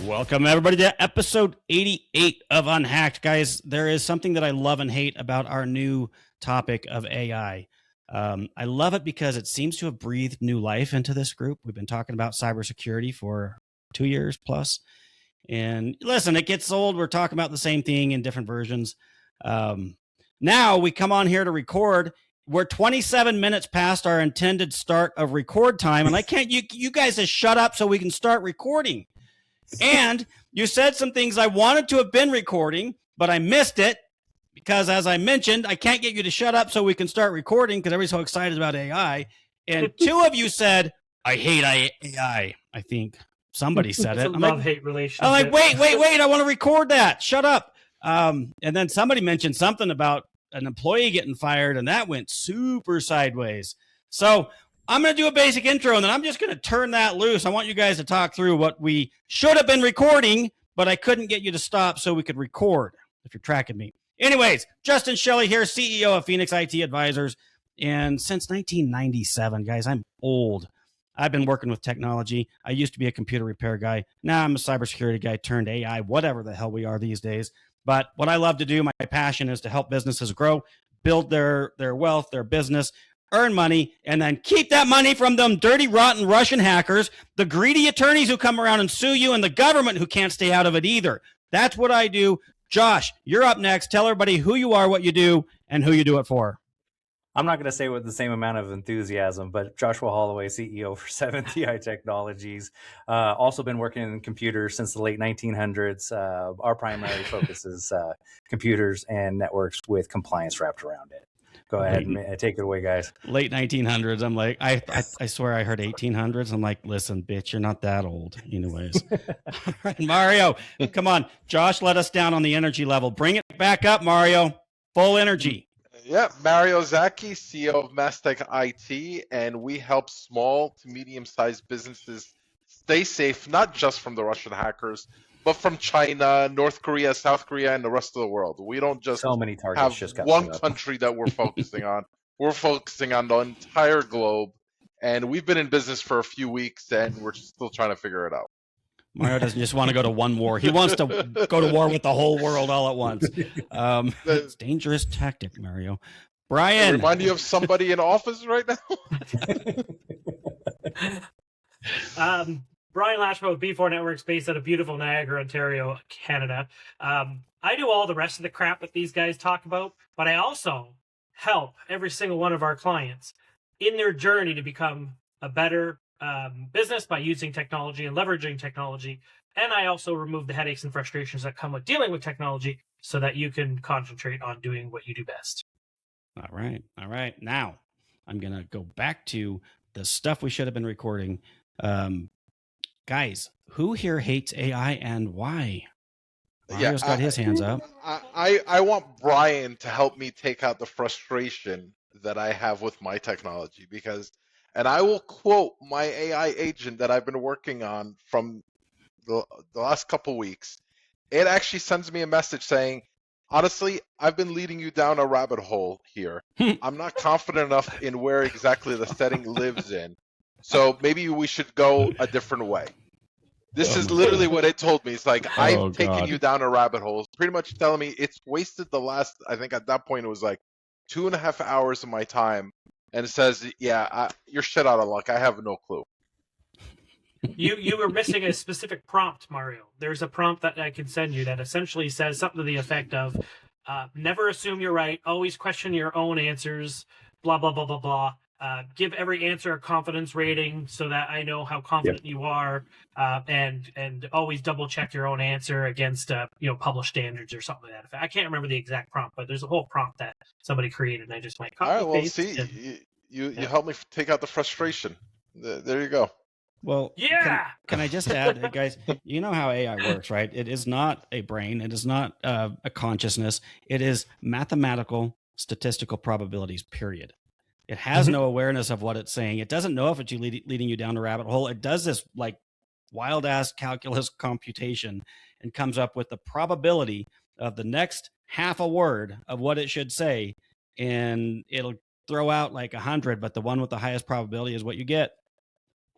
Welcome, everybody, to episode 88 of UnHacked. Guys, there is something that I love and hate about our new topic of AI. I love it because it seems to have breathed new life into this group. We've been talking about cybersecurity for 2 years plus. And listen, it gets old. We're talking about the same thing in different versions. Now we come on here to record. We're 27 minutes past our intended start of record time. And I can't, you guys just shut up so we can start recording. And you said some things I wanted to have been recording, but I missed it because, as I mentioned, I can't get you to shut up so we can start recording because everybody's so excited about AI. And two of you said, I hate AI. I think somebody said it. It's a love-hate relationship. I'm like, wait. I want to record that. Shut up. And then somebody mentioned something about an employee getting fired, and that went super sideways. So I'm going to do a basic intro, and then I'm just going to turn that loose. I want you guys to talk through what we should have been recording, but I couldn't get you to stop so we could record, if you're tracking me. Anyways, Justin Shelley here, CEO of Phoenix IT Advisors. And since 1997, guys, I'm old. I've been working with technology. I used to be a computer repair guy. Now I'm a cybersecurity guy turned AI, whatever the hell we are these days. But what I love to do, my passion is to help businesses grow, build their wealth, their business, earn money, and then keep that money from them dirty, rotten Russian hackers, the greedy attorneys who come around and sue you, and the government who can't stay out of it either. That's what I do. Josh, you're up next. Tell everybody who you are, what you do, and who you do it for. I'm not going to say it with the same amount of enthusiasm, but Joshua Holloway, CEO for 7TI Technologies. Also been working in computers since the late 1900s. Our primary focus is computers and networks with compliance wrapped around it. Go ahead and take it away, guys. Late 1900s. I'm like, I swear I heard 1800s. I'm like, listen, bitch, you're not that old. Anyways. All right, Mario, come on. Josh let us down on the energy level. Bring it back up, Mario. Full energy. Yeah, Mario Zaki, CEO of Mastech IT, and we help small to medium-sized businesses stay safe, not just from the Russian hackers, but from China, North Korea, South Korea, and the rest of the world. We don't just so many targets have one country that we're focusing on. We're focusing on the entire globe, and we've been in business for a few weeks, and we're still trying to figure it out. Mario doesn't just want to go to one war. He wants to go to war with the whole world all at once. It's a dangerous tactic, Mario. Brian. Remind you of somebody in office right now? Brian Lashmo with B4 Networks, based out of beautiful Niagara, Ontario, Canada. I do all the rest of the crap that these guys talk about, but I also help every single one of our clients in their journey to become a better business by using technology and leveraging technology. And I also remove the headaches and frustrations that come with dealing with technology so that you can concentrate on doing what you do best. All right. Now I'm going to go back to the stuff we should have been recording. Guys, who here hates AI and why? Mario's got his hands up. I want Brian to help me take out the frustration that I have with my technology and I will quote my AI agent that I've been working on from the last couple weeks. It actually sends me a message saying, honestly, I've been leading you down a rabbit hole here. I'm not confident enough in where exactly the setting lives in. So maybe we should go a different way. This is literally what it told me. It's like, I've taken you down a rabbit hole. It's pretty much telling me it's wasted the last, I think at that point it was like 2.5 hours of my time. And it says, yeah, you're shit out of luck. I have no clue. You were missing a specific prompt, Mario. There's a prompt that I can send you that essentially says something to the effect of, never assume you're right, always question your own answers, blah, blah, blah, blah, blah. Give every answer a confidence rating so that I know how confident you are, and always double check your own answer against published standards or something like that. I can't remember the exact prompt, but there's a whole prompt that somebody created, and I just went copy all right, paste. Well, see, you helped me take out the frustration. There you go. Well, yeah. Can I just add, guys? You know how AI works, right? It is not a brain. It is not a consciousness. It is mathematical, statistical probabilities. Period. It has no awareness of what it's saying. It doesn't know if it's leading you down a rabbit hole. It does this like wild ass calculus computation and comes up with the probability of the next half a word of what it should say, and it'll throw out like 100, but the one with the highest probability is what you get.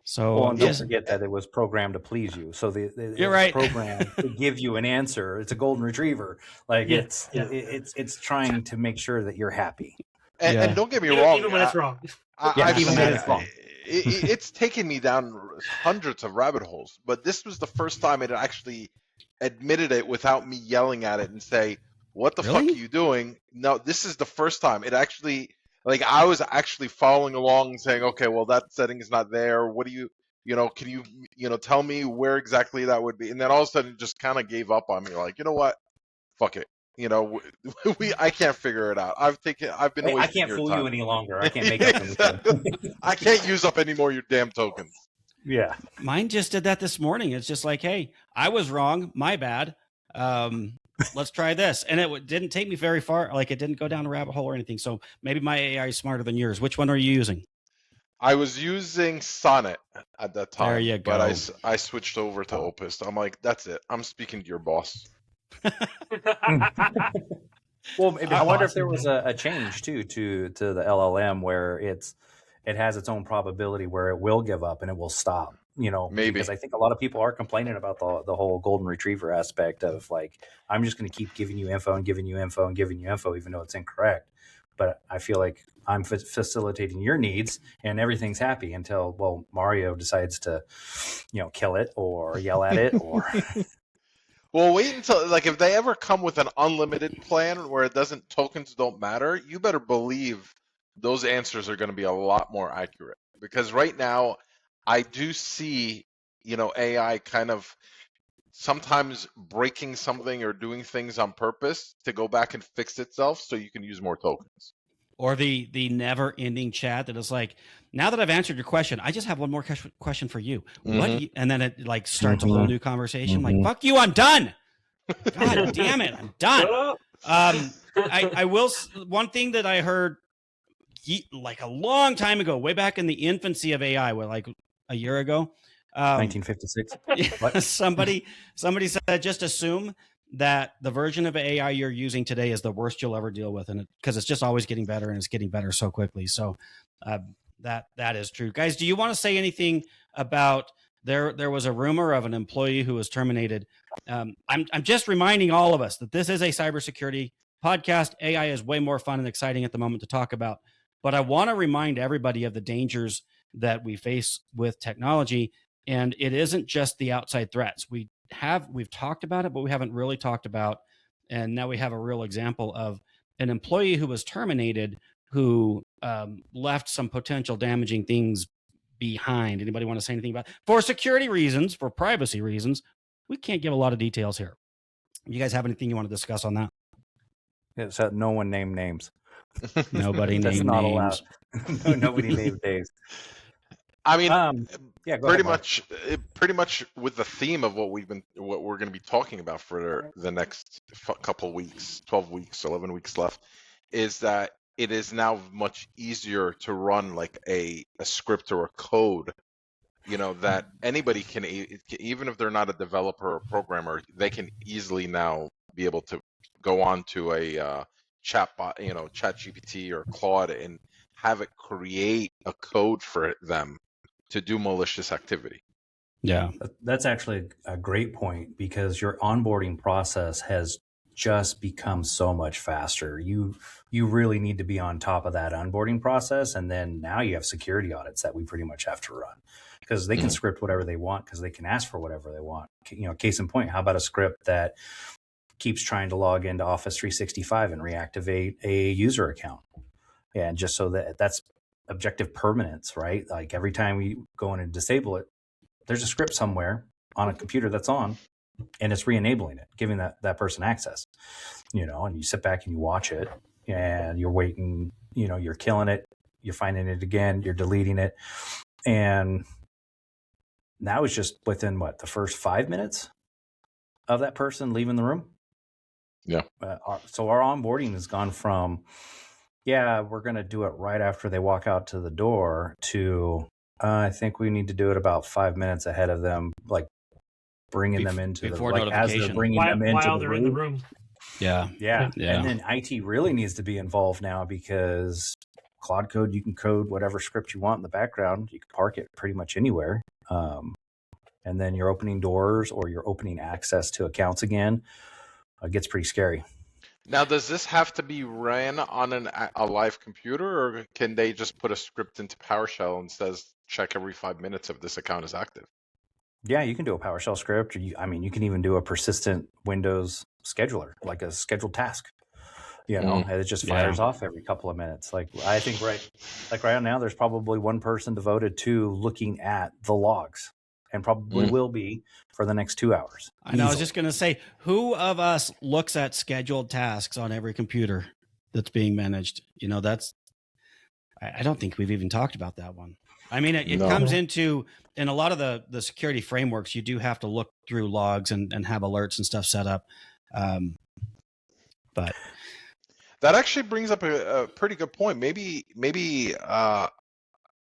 So Well, and don't yes, forget that it was programmed to please you. So You're it's right. programmed to give you an answer. It's a golden retriever. Like Yeah, it's yeah. it's trying to make sure that you're happy. And, Yeah. and don't get me wrong, Even when it's wrong. I've even seen when it's wrong. it's taken me down hundreds of rabbit holes, but this was the first time it actually admitted it without me yelling at it and say, "What the fuck Really? are you doing?" No, this is the first time it actually, like, I was actually following along and saying, "Okay, well, that setting is not there. What do you, can you, tell me where exactly that would be?" And then all of a sudden, it just kind of gave up on me. Like, you know what? Fuck it. I can't figure it out. I've been Hey, I wasting can't your fool time. you any longer. I can't make Yeah, up anything. I can't use up any more of your damn tokens. Yeah. Mine just did that this morning. It's just like, hey, I was wrong. My bad. Let's try this. And it didn't take me very far. Like, it didn't go down a rabbit hole or anything. So maybe my AI is smarter than yours. Which one are you using? I was using Sonnet at that time. There you But go. I switched over to Opus. I'm like, that's it. I'm speaking to your boss. Well, I wonder if Awesome, there was a change too to the LLM where it has its own probability where it will give up and it will stop. Maybe. Because I think a lot of people are complaining about the whole golden retriever aspect of like, I'm just going to keep giving you info and giving you info and giving you info, even though it's incorrect. But I feel like I'm facilitating your needs and everything's happy until, well, Mario decides to, kill it or yell at it or. Well, wait until, like, if they ever come with an unlimited plan where tokens don't matter, you better believe those answers are going to be a lot more accurate. Because right now, I do see, AI kind of sometimes breaking something or doing things on purpose to go back and fix itself so you can use more tokens. Or the never-ending chat that is like, now that I've answered your question, I just have one more question for you. And then it like starts a whole new conversation. Like, fuck you, I'm done. God damn it, I'm done. I will. One thing that I heard like a long time ago, way back in the infancy of AI, like a year ago, 1956. somebody said, just assume that the version of AI you're using today is the worst you'll ever deal with, and because it's just always getting better and it's getting better so quickly. So that is true. Guys, do you want to say anything about there was a rumor of an employee who was terminated? I'm just reminding all of us that this is a cybersecurity podcast. AI is way more fun and exciting at the moment to talk about, but I want to remind everybody of the dangers that we face with technology. And it isn't just the outside threats. We've talked about it, but we haven't really talked about. And now we have a real example of an employee who was terminated who left some potential damaging things behind. Anybody want to say anything about it? For security reasons, for privacy reasons, we can't give a lot of details here. You guys have anything you want to discuss on that? Yeah, so no one named names. Nobody That's named not names. allowed. Nobody named names. I mean, yeah, pretty much with the theme of what we're going to be talking about for the next couple weeks, 12 weeks, 11 weeks left, is that it is now much easier to run like a script or a code, that anybody can, even if they're not a developer or programmer, they can easily now be able to go on to a chatbot, ChatGPT or Claude, and have it create a code for them to do malicious activity. Yeah. That's actually a great point because your onboarding process has just become so much faster. You really need to be on top of that onboarding process. And then now you have security audits that we pretty much have to run because they can script whatever they want because they can ask for whatever they want. Case in point, how about a script that keeps trying to log into Office 365 and reactivate a user account? Yeah, and just so that's objective permanence, right? Like every time we go in and disable it, there's a script somewhere on a computer that's on and it's re-enabling it, giving that person access, and you sit back and you watch it and you're waiting, you're killing it, you're finding it again, you're deleting it. And now it's just within the first 5 minutes of that person leaving the room. Yeah. So our onboarding has gone from, we're going to do it right after they walk out to the door to, I think we need to do it about 5 minutes ahead of them, like bringing them into before the, like as they're bringing them into while the they're room. in the room. Yeah. And then IT really needs to be involved now because Claude Code, you can code whatever script you want in the background. You can park it pretty much anywhere. And then you're opening doors or you're opening access to accounts again. It gets pretty scary. Now, does this have to be ran on a live computer, or can they just put a script into PowerShell and says check every 5 minutes if this account is active? Yeah, you can do a PowerShell script. Or you can even do a persistent Windows scheduler, like a scheduled task. And it just fires off every couple of minutes. Like I think right now, there's probably one person devoted to looking at the logs, and probably will be for the next 2 hours. I know. I was just going to say, who of us looks at scheduled tasks on every computer that's being managed? I don't think we've even talked about that one. I mean, it comes into, in a lot of the security frameworks, you do have to look through logs and have alerts and stuff set up. But that actually brings up a pretty good point. Maybe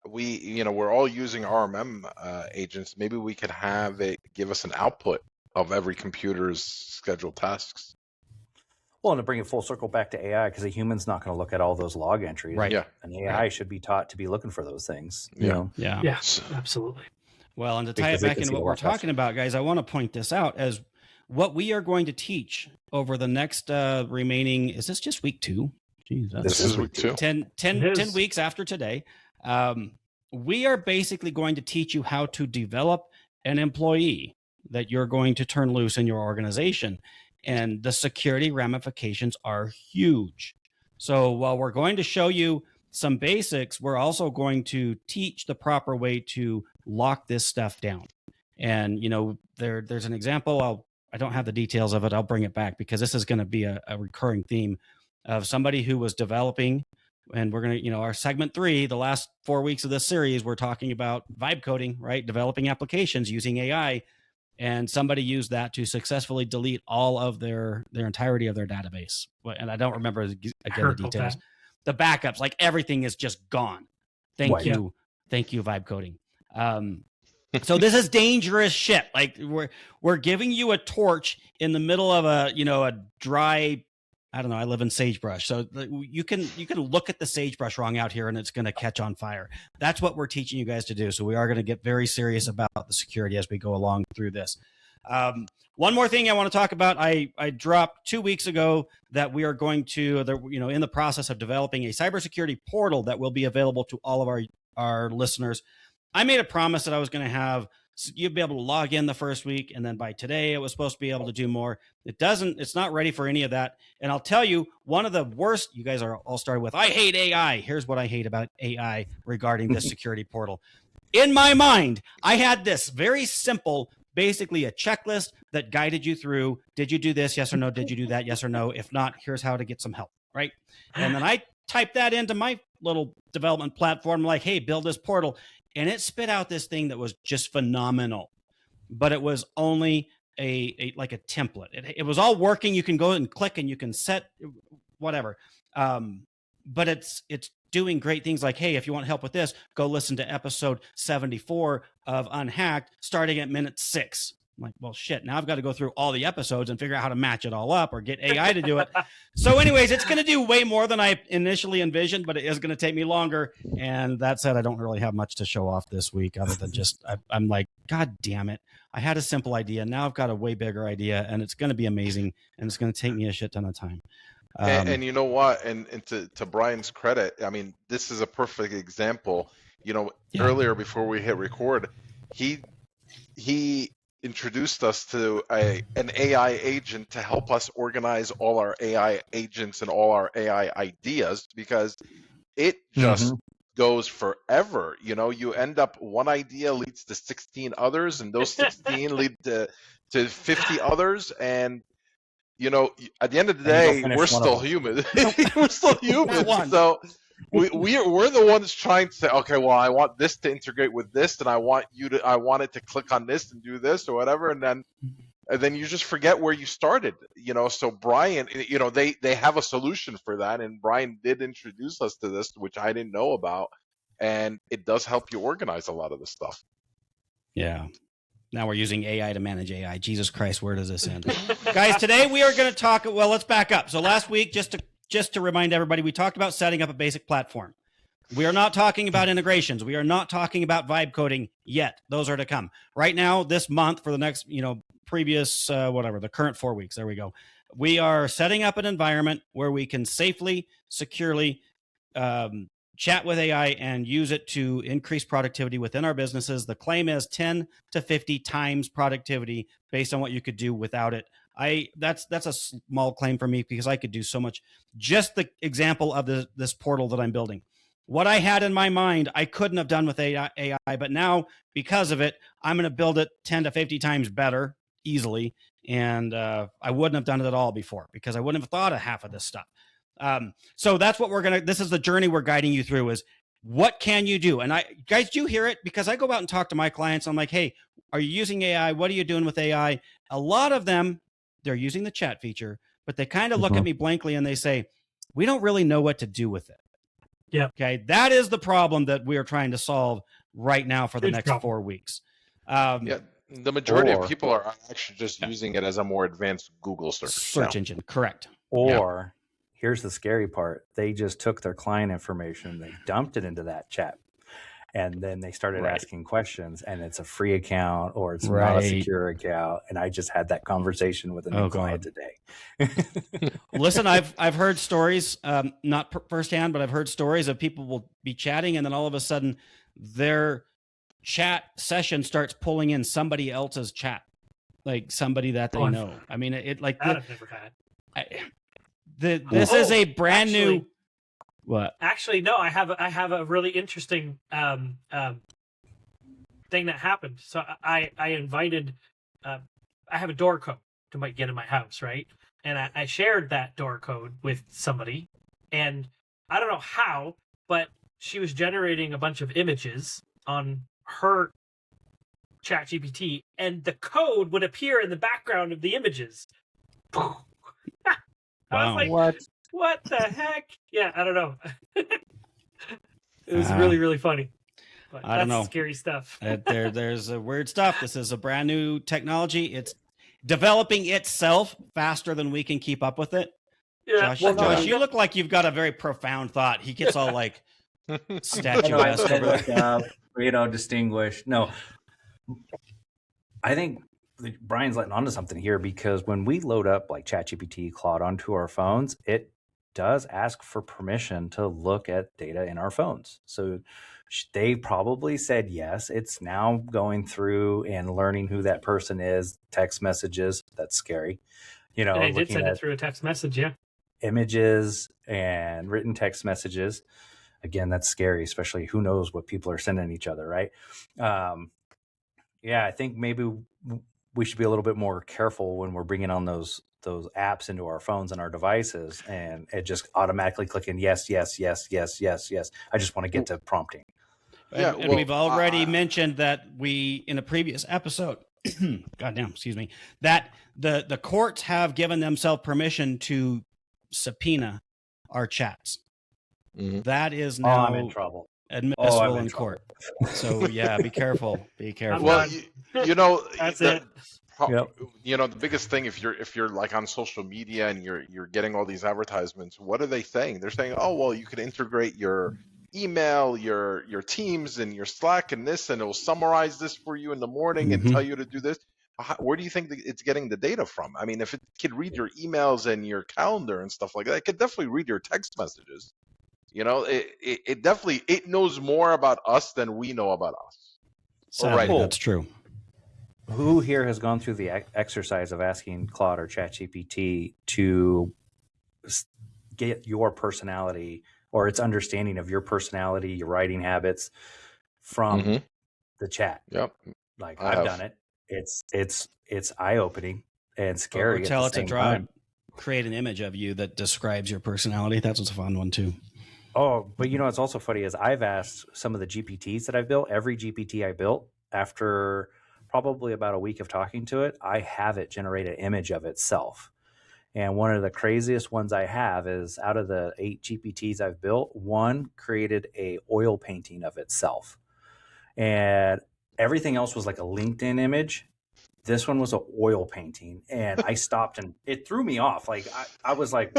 we're all using RMM agents. Maybe we could have it give us an output of every computer's scheduled tasks. Well, and to bring it full circle back to AI, because a human's not going to look at all those log entries. Right. Yeah. And AI should be taught to be looking for those things. Yeah. Yes, absolutely. Well, and to tie it back into what we're talking about, guys, I want to point this out as what we are going to teach over the next remaining, is this just week 2? Jeez, This is week 2. 10 weeks after today. We are basically going to teach you how to develop an employee that you're going to turn loose in your organization. And the security ramifications are huge. So while we're going to show you some basics, we're also going to teach the proper way to lock this stuff down. And, there's an example. I don't have the details of it. I'll bring it back because this is going to be a recurring theme of somebody who was developing. And we're going to, our segment 3, the last 4 weeks of this series, we're talking about vibe coding, right? Developing applications using AI. And somebody used that to successfully delete all of their entirety of their database. And I don't remember, again, the details. The backups, like everything is just gone. Thank you, vibe coding. So this is dangerous shit. Like we're giving you a torch in the middle of a dry, I don't know, I live in sagebrush. So you can look at the sagebrush wrong out here and it's going to catch on fire. That's what we're teaching you guys to do. So we are going to get very serious about the security as we go along through this. One more thing I want to talk about. I dropped 2 weeks ago that we are going to, in the process of developing a cybersecurity portal that will be available to all of our listeners. I made a promise that I was going to have you'd be able to log in the first week, and then by today it was supposed to be able to do more. It's not ready for any of that. And I'll tell you, one of the worst, you guys are all started with, I hate AI. Here's what I hate about AI regarding this security portal. In my mind, I had this very simple, basically a checklist that guided you through. Did you do this? Yes or no? Did you do that? Yes or no? If not, here's how to get some help, right? And then I typed that into my little development platform, like, hey, build this portal. And it spit out this thing that was just phenomenal, but it was only like a template. It was all working. You can go and click and you can set whatever. But it's doing great things like, hey, if you want help with this, go listen to episode 74 of UnHacked starting at minute 6. I'm like, well, shit, now I've got to go through all the episodes and figure out how to match it all up or get AI to do it. So anyways, it's going to do way more than I initially envisioned, but it is going to take me longer. And that said, I don't really have much to show off this week other than just, I'm like, God damn it. I had a simple idea. Now I've got a way bigger idea and it's going to be amazing. And it's going to take me a shit ton of time. And you know what? And to Brian's credit, I mean, this is a perfect example. Earlier before we hit record, he introduced us to an AI agent to help us organize all our AI agents and all our AI ideas, because it just goes forever. You end up, one idea leads to 16 others, and those 16 lead to 50 others. And at the end of the day, we're still human. We're still human. So we're the ones trying to say, okay, well, I want this to integrate with this, and I want it to click on this and do this or whatever, and then you just forget where you started. So Brian, they have a solution for that, and Brian did introduce us to this, which I didn't know about, and it does help you organize a lot of the stuff. Yeah. Now we're using AI to manage AI. Jesus Christ, where does this end? Guys, today we are going to talk, well, let's back up. So last week, just to remind everybody, we talked about setting up a basic platform. We are not talking about integrations. We are not talking about vibe coding yet. Those are to come. Right now, this month, for the next, previous, the current 4 weeks, there we go. We are setting up an environment where we can safely, securely chat with AI and use it to increase productivity within our businesses. The claim is 10 to 50 times productivity based on what you could do without it. That's a small claim for me because I could do so much. Just the example of this portal that I'm building. What I had in my mind, I couldn't have done with AI, but now because of it, I'm going to build it 10 to 50 times better easily. And I wouldn't have done it at all before because I wouldn't have thought of half of this stuff. So that's what this is the journey we're guiding you through is what can you do? And guys, do you hear it? Because I go out and talk to my clients. I'm like, hey, are you using AI? What are you doing with AI? A lot of them, they're using the chat feature, but they kind of look at me blankly and they say, we don't really know what to do with it. Yeah. Okay. That is the problem that we are trying to solve right now for the next 4 weeks. The majority of people are actually just using it as a more advanced Google search engine. Correct. Or here's the scary part. They just took their client information, they dumped it into that chat. And then they started asking questions, and it's a free account or it's not a secure account. And I just had that conversation with a new client today. Listen, I've heard stories, not firsthand, but I've heard stories of people will be chatting, and then all of a sudden their chat session starts pulling in somebody else's chat, like somebody that they know. I mean, I've never had. This is a brand new. What? Actually, no. I have a really interesting thing that happened. So I invited. I have a door code to get in my house, right? And I shared that door code with somebody, and I don't know how, but she was generating a bunch of images on her chat GPT, and the code would appear in the background of the images. I was like, what the heck? Yeah, I don't know. It was really, really funny. But I don't know. Scary stuff. There's a weird stuff. This is a brand new technology. It's developing itself faster than we can keep up with it. Yeah. Josh, you look like you've got a very profound thought. He gets all like statuesque over there. Distinguished. No, I think Brian's letting onto something here because when we load up like ChatGPT, Claude onto our phones, it does ask for permission to look at data in our phones. So they probably said yes. It's now going through and learning who that person is, text messages. That's scary. And I did send it through a text message, images and written text messages. Again, that's scary, especially who knows what people are sending each other, right? I think maybe we should be a little bit more careful when we're bringing on those apps into our phones and our devices, and it just automatically clicking yes. I just want to get to prompting. And we've already mentioned that in a previous episode, that the courts have given themselves permission to subpoena our chats. Mm-hmm. That is now I'm in trouble. Admissible in court. So be careful. Be careful. Well, that's it. The biggest thing if you're like on social media and you're getting all these advertisements, what are they saying? They're saying, oh well, you can integrate your email, your Teams, and your Slack, and this, and it will summarize this for you in the morning and tell you to do this. Where do you think it's getting the data from? I mean, if it could read your emails and your calendar and stuff like that, it could definitely read your text messages. It definitely knows more about us than we know about us. Sadly, that's true. Who here has gone through the exercise of asking Claude or ChatGPT to get your personality or its understanding of your personality, your writing habits from the chat? Yep. Like I've done it. It's eye-opening and scary. Or tell it to create an image of you that describes your personality. That's what's a fun one too. Oh, but what's also funny is I've asked some of the GPTs that I've built, every GPT I built, after probably about a week of talking to it, I have it generate an image of itself. And one of the craziest ones I have is out of the 8 GPTs I've built, one created a oil painting of itself. And everything else was like a LinkedIn image. This one was an oil painting. And I stopped and it threw me off. Like I was like,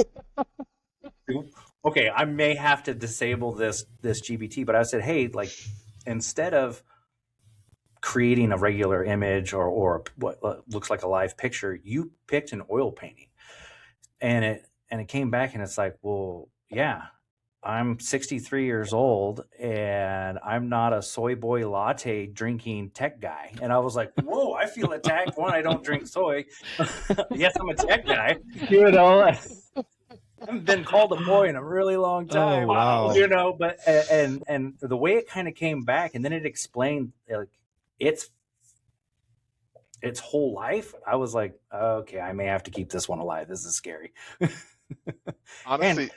okay, I may have to disable this GPT, but I said, hey, like instead of creating a regular image or what looks like a live picture, you picked an oil painting, and it came back and it's like, well, yeah, I'm 63 years old and I'm not a soy boy latte drinking tech guy. And I was like, whoa, I feel attacked. One, I don't drink soy. Yes, I'm a tech guy. You know, I haven't been called a boy in a really long time. Oh, wow. You know, but and the way it kind of came back, and then it explained like its whole life. I was like, okay, I may have to keep this one alive. This is scary. Honestly,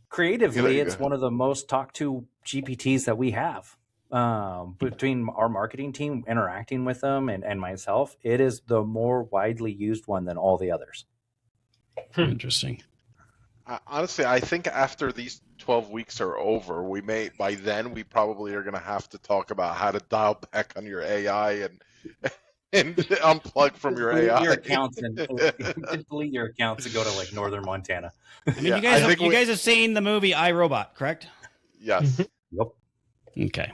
Creatively, You it's go. one of the most talked to GPTs that we have. Between our marketing team interacting with them and myself, it is the more widely used one than all the others. Interesting. Honestly, I think after these 12 weeks are over, by then we probably are going to have to talk about how to dial back on your AI and unplug from your Delete AI. your accounts and delete your accounts and go to like northern Montana. I mean, Yeah, you guys have seen the movie iRobot, correct? Yes. Yep. Okay.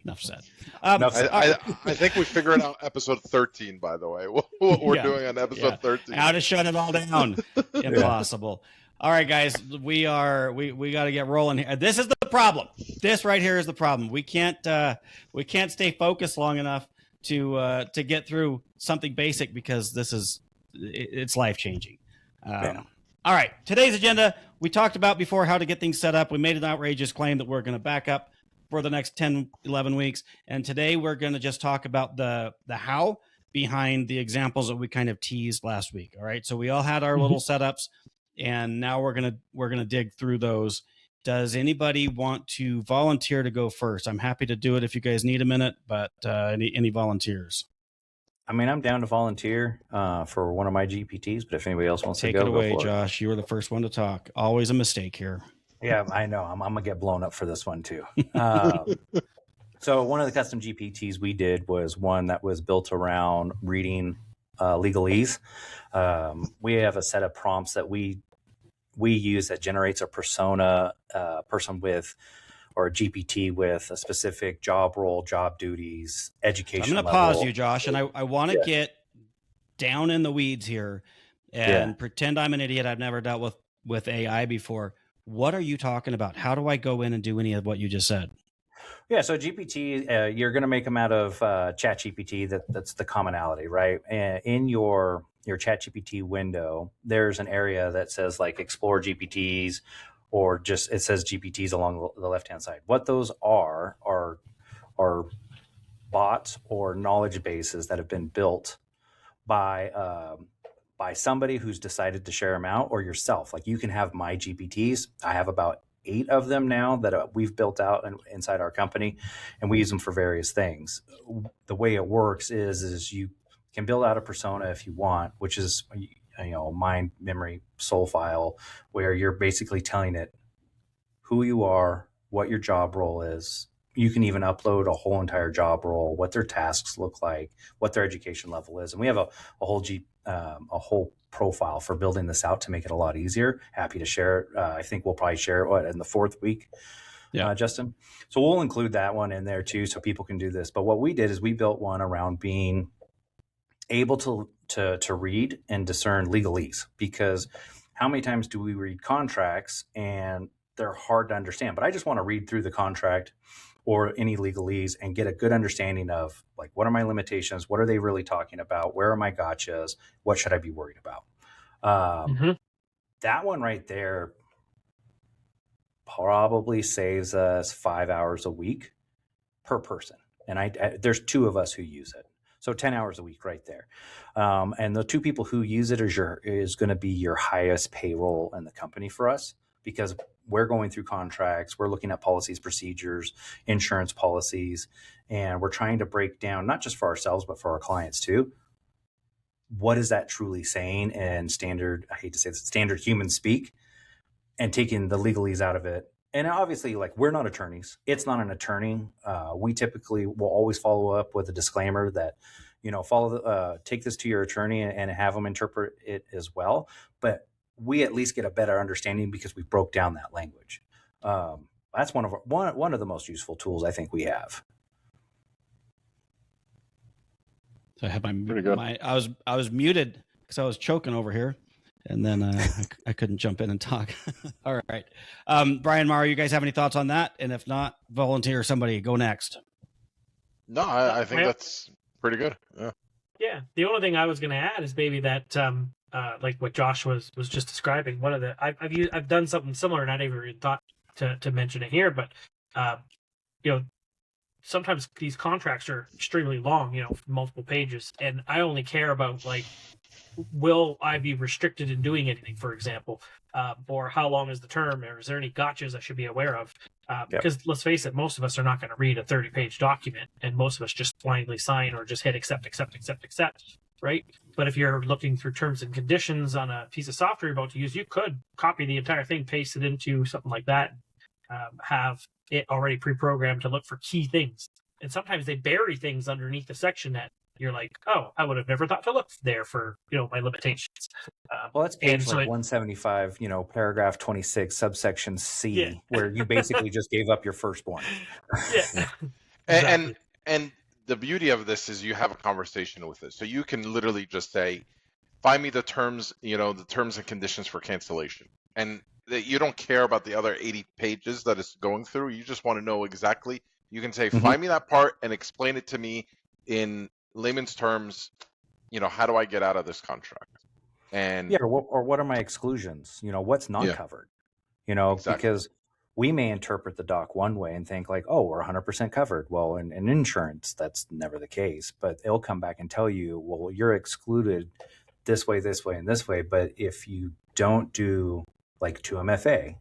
Enough said. I think we figured out episode 13, by the way, what we're Yeah, doing on episode 13. How to shut it all down. Impossible. All right, guys, we got to get rolling here. This is the problem. This right here is the problem. We can't stay focused long enough to get through something basic because it's life changing. All right, today's agenda. We talked about before how to get things set up. We made an outrageous claim that we're going to back up for the next 10, 11 weeks. And today we're going to just talk about the how behind the examples that we kind of teased last week. All right. So we all had our little setups, and now we're going to dig through those. Does anybody want to volunteer to go first? I'm happy to do it if you guys need a minute, but any volunteers? I mean, I'm down to volunteer for one of my GPTs, but if anybody else wants Take to it go, away, go for Josh. You were the first one to talk. Always a mistake here. Yeah, I know. I'm going to get blown up for this one too. So one of the custom GPTs we did was one that was built around reading legalese. We have a set of prompts that we use that generates a persona, person with, or a GPT with a specific job role, job duties, education. I'm going to pause you, Josh, and I want to get down in the weeds here and pretend I'm an idiot. I've never dealt with AI before. What are you talking about? How do I go in and do any of what you just said? Yeah, so GPT, you're going to make them out of ChatGPT. That's the commonality, right? And in your ChatGPT window, there's an area that says like Explore GPTs, or just it says GPTs along the left-hand side. What those are bots or knowledge bases that have been built by somebody who's decided to share them out, or yourself. Like you can have my GPTs. I have about 8 of them now that we've built out inside our company, and we use them for various things. The way it works is you can build out a persona if you want, which is mind, memory, soul file, where you're basically telling it who you are, what your job role is. You can even upload a whole entire job role, what their tasks look like, what their education level is, and we have a whole profile for building this out to make it a lot easier. Happy to share it. I think we'll probably share it in the 4th week, Justin. So we'll include that one in there too, so people can do this. But what we did is we built one around being able to read and discern legalese, because how many times do we read contracts and they're hard to understand? But I just want to read through the contract or any legalese and get a good understanding of like, what are my limitations? What are they really talking about? Where are my gotchas? What should I be worried about? That one right there probably saves us 5 hours a week per person. And there's 2 of us who use it. So 10 hours a week right there. And the 2 people who use it is going to be your highest payroll in the company for us, because we're going through contracts, we're looking at policies, procedures, insurance policies, and we're trying to break down, not just for ourselves, but for our clients too, what is that truly saying in standard, I hate to say this, standard human speak, and taking the legalese out of it. And obviously, like, we're not attorneys. It's not an attorney. We typically will always follow up with a disclaimer that, take this to your attorney and have them interpret it as well. But we at least get a better understanding because we broke down that language. That's one of the most useful tools I think we have. So I had Pretty good. I was muted because I was choking over here, and then I couldn't jump in and talk. All right, Brian, Mario, you guys have any thoughts on that? And if not, volunteer somebody. Go next. No, I think that's pretty good. Yeah. Yeah. The only thing I was going to add is maybe that, like what Josh was just describing. One of the I've done something similar, and I never even thought to mention it here, but sometimes these contracts are extremely long, multiple pages, and I only care about like, will I be restricted in doing anything, for example, or how long is the term, or is there any gotchas I should be aware of? Because let's face it, most of us are not going to read a 30-page document, and most of us just blindly sign or just hit accept, right? But if you're looking through terms and conditions on a piece of software you're about to use, you could copy the entire thing, paste it into something like that, have it already pre-programmed to look for key things. And sometimes they bury things underneath the section that you're like, oh, I would have never thought to look there for, my limitations. Well, that's page 175, paragraph 26, subsection C, where you basically just gave up your first one. Yeah. Exactly. And the beauty of this is you have a conversation with it. So you can literally just say, find me the terms, the terms and conditions for cancellation. And you don't care about the other 80 pages that it's going through. You just want to know exactly. You can say, find me that part and explain it to me in layman's terms. How do I get out of this contract? And or what are my exclusions? What's not covered? Exactly. Because we may interpret the doc one way and think like, oh, we're 100% covered. Well, in insurance, that's never the case. But it'll come back and tell you, well, you're excluded this way, and this way. But if you don't do like 2MFA,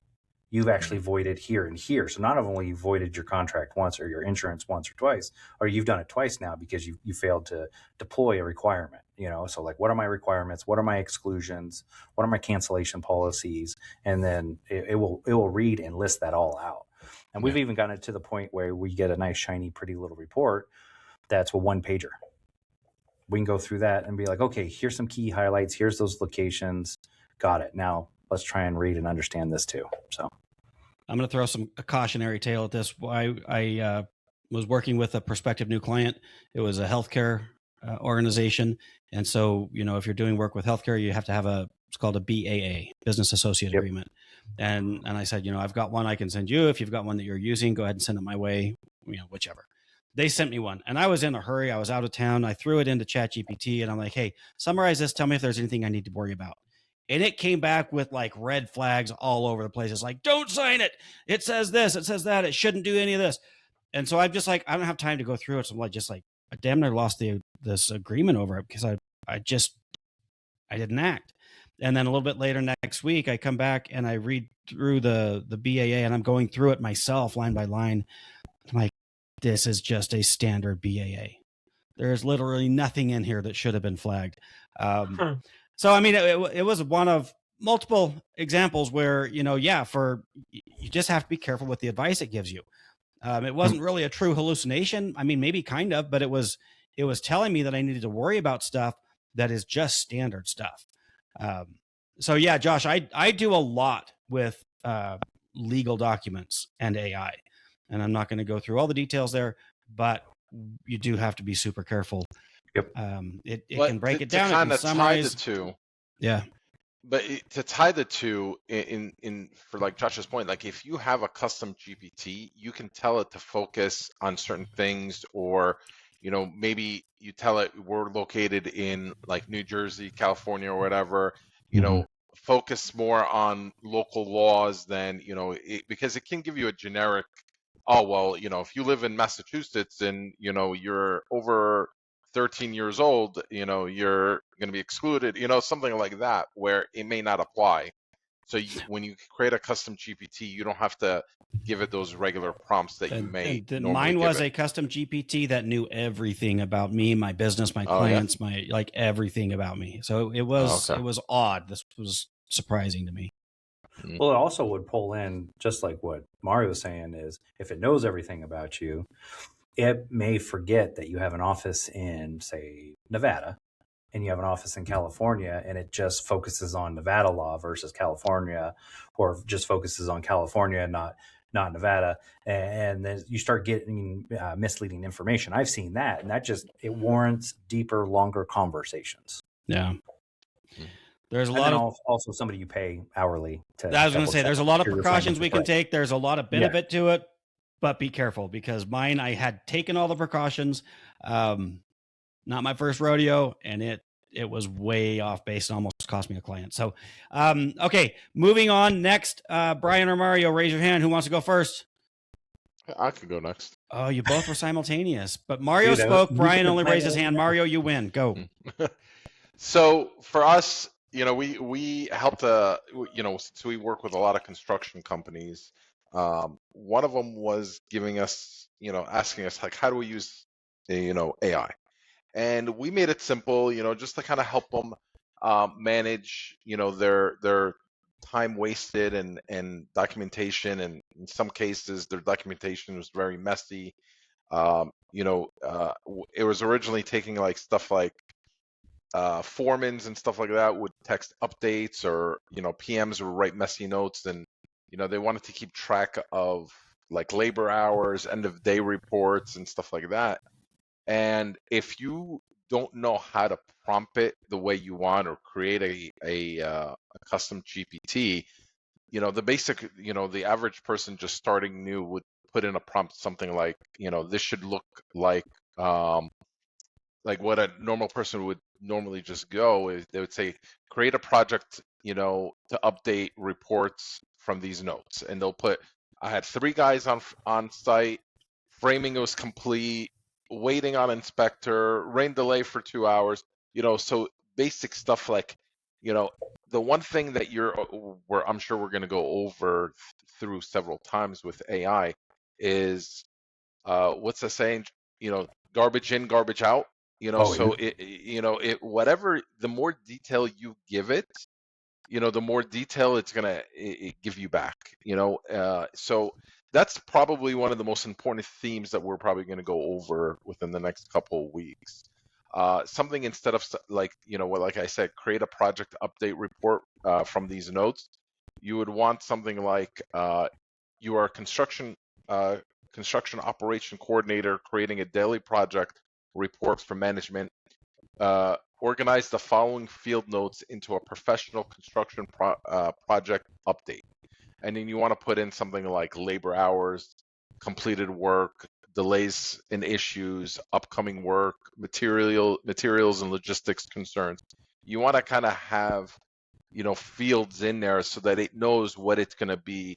you've actually voided here and here. So not only you voided your contract once or your insurance once or twice, or you've done it twice now because you failed to deploy a requirement. So like, what are my requirements? What are my exclusions? What are my cancellation policies? And then it will read and list that all out. And we've even gotten it to the point where we get a nice, shiny, pretty little report that's a one pager. We can go through that and be like, okay, here's some key highlights. Here's those locations. Got it. Now let's try and read and understand this too. So I'm going to throw a cautionary tale at this. I was working with a prospective new client. It was a healthcare organization. And so, if you're doing work with healthcare, you have to have it's called a BAA, Business Associate Agreement. And I said, I've got one I can send you. If you've got one that you're using, go ahead and send it my way, whichever. They sent me one and I was in a hurry. I was out of town. I threw it into ChatGPT and I'm like, hey, summarize this. Tell me if there's anything I need to worry about. And it came back with like red flags all over the place. It's like, don't sign it. It says this, it says that. It shouldn't do any of this. And so I'm just like, I don't have time to go through it. So I'm just like, I damn near lost this agreement over it because I didn't act. And then a little bit later next week, I come back and I read through the BAA and I'm going through it myself line by line. I'm like, this is just a standard BAA. There's literally nothing in here that should have been flagged. So, I mean, it was one of multiple examples where, you just have to be careful with the advice it gives you. It wasn't really a true hallucination. I mean, maybe kind of, but it was telling me that I needed to worry about stuff that is just standard stuff. So yeah, Josh, I do a lot with legal documents and AI, and I'm not going to go through all the details there, but you do have to be super careful. Yep. It can break it down. To kind of tie the summarize. two. Yeah. But to tie the two in for like Josh's point, like if you have a custom GPT, you can tell it to focus on certain things, or maybe you tell it we're located in like New Jersey, California, or whatever. Focus more on local laws than because it can give you a generic. Oh well, if you live in Massachusetts and you're over 13 years old, you're going to be excluded, something like that, where it may not apply. So when you create a custom GPT, you don't have to give it those regular prompts that you may. Mine was a custom GPT that knew everything about me, my business, my clients, my everything about me. So it was it was odd. This was surprising to me. Well, it also would pull in, just like what Mario was saying, is if it knows everything about you, it may forget that you have an office in, say, Nevada, and you have an office in California and it just focuses on Nevada law versus California, or just focuses on California and not Nevada, and then you start getting misleading information. I've seen that, and it warrants deeper, longer conversations. Yeah. There's a And lot then of also somebody you pay hourly to. I was going to say, there's a lot of You're precautions we can right. take. There's a lot of benefit to it, but be careful, because mine, I had taken all the precautions. Not my first rodeo, and it was way off base and almost cost me a client. So, okay, moving on. Next, Brian or Mario, raise your hand. Who wants to go first? I could go next. Oh, you both were simultaneous, but Mario Dude, spoke. you Brian could've only planned raised his it. hand. Mario, you win. Go. So for us, we helped, since we work with a lot of construction companies, one of them was giving us, asking us, like, how do we use, AI? And we made it simple, just to kind of help them manage, their time wasted and documentation. And in some cases, their documentation was very messy. It was originally taking like stuff like foremans and stuff like that would text updates, or PMs would write messy notes, and they wanted to keep track of like labor hours, end of day reports, and stuff like that. And if you don't know how to prompt it the way you want, or create a custom GPT, the basic, the average person just starting new would put in a prompt something like, this should look like what a normal person would normally just go is, they would say, create a project, to update reports from these notes. And they'll put, I had 3 guys on site, framing was complete, waiting on inspector, rain delay for 2 hours, so basic stuff like, the one thing that I'm sure we're going to go over through several times with AI is, what's the saying, garbage in, garbage out. So whatever, the more detail you give it, the more detail it's gonna give you back. So that's probably one of the most important themes that we're probably going to go over within the next couple of weeks. Something, instead of like, like I said, create a project update report from these notes, you would want something like, you are a construction operation coordinator creating a daily project report for management. Organize the following field notes into a professional construction project update. And then you want to put in something like labor hours, completed work, delays and issues, upcoming work, materials and logistics concerns. You want to kind of have, fields in there so that it knows what it's going to be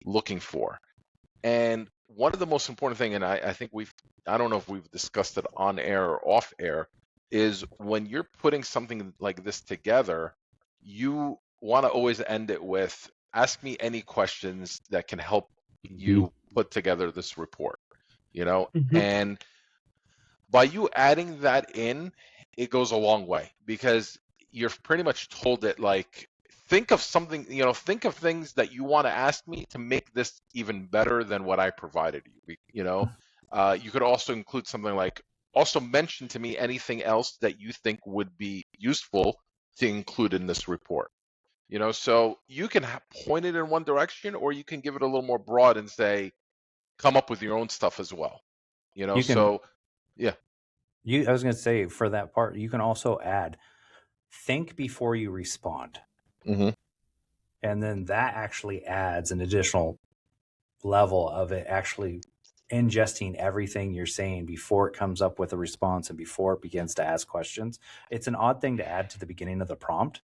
looking for. And one of the most important thing, and I think I don't know if we've discussed it on air or off air, is when you're putting something like this together, you want to always end it with, ask me any questions that can help you put together this report, and by you adding that in, it goes a long way, because you're pretty much told it, like, think of something, think of things that you want to ask me to make this even better than what I provided you. You could also include something like, also mention to me anything else that you think would be useful to include in this report. So you can point it in one direction, or you can give it a little more broad and say, come up with your own stuff as well. Yeah. I was going to say, for that part, you can also add, think before you respond. Mm-hmm. And then that actually adds an additional level of it actually ingesting everything you're saying before it comes up with a response and before it begins to ask questions. It's an odd thing to add to the beginning of the prompt,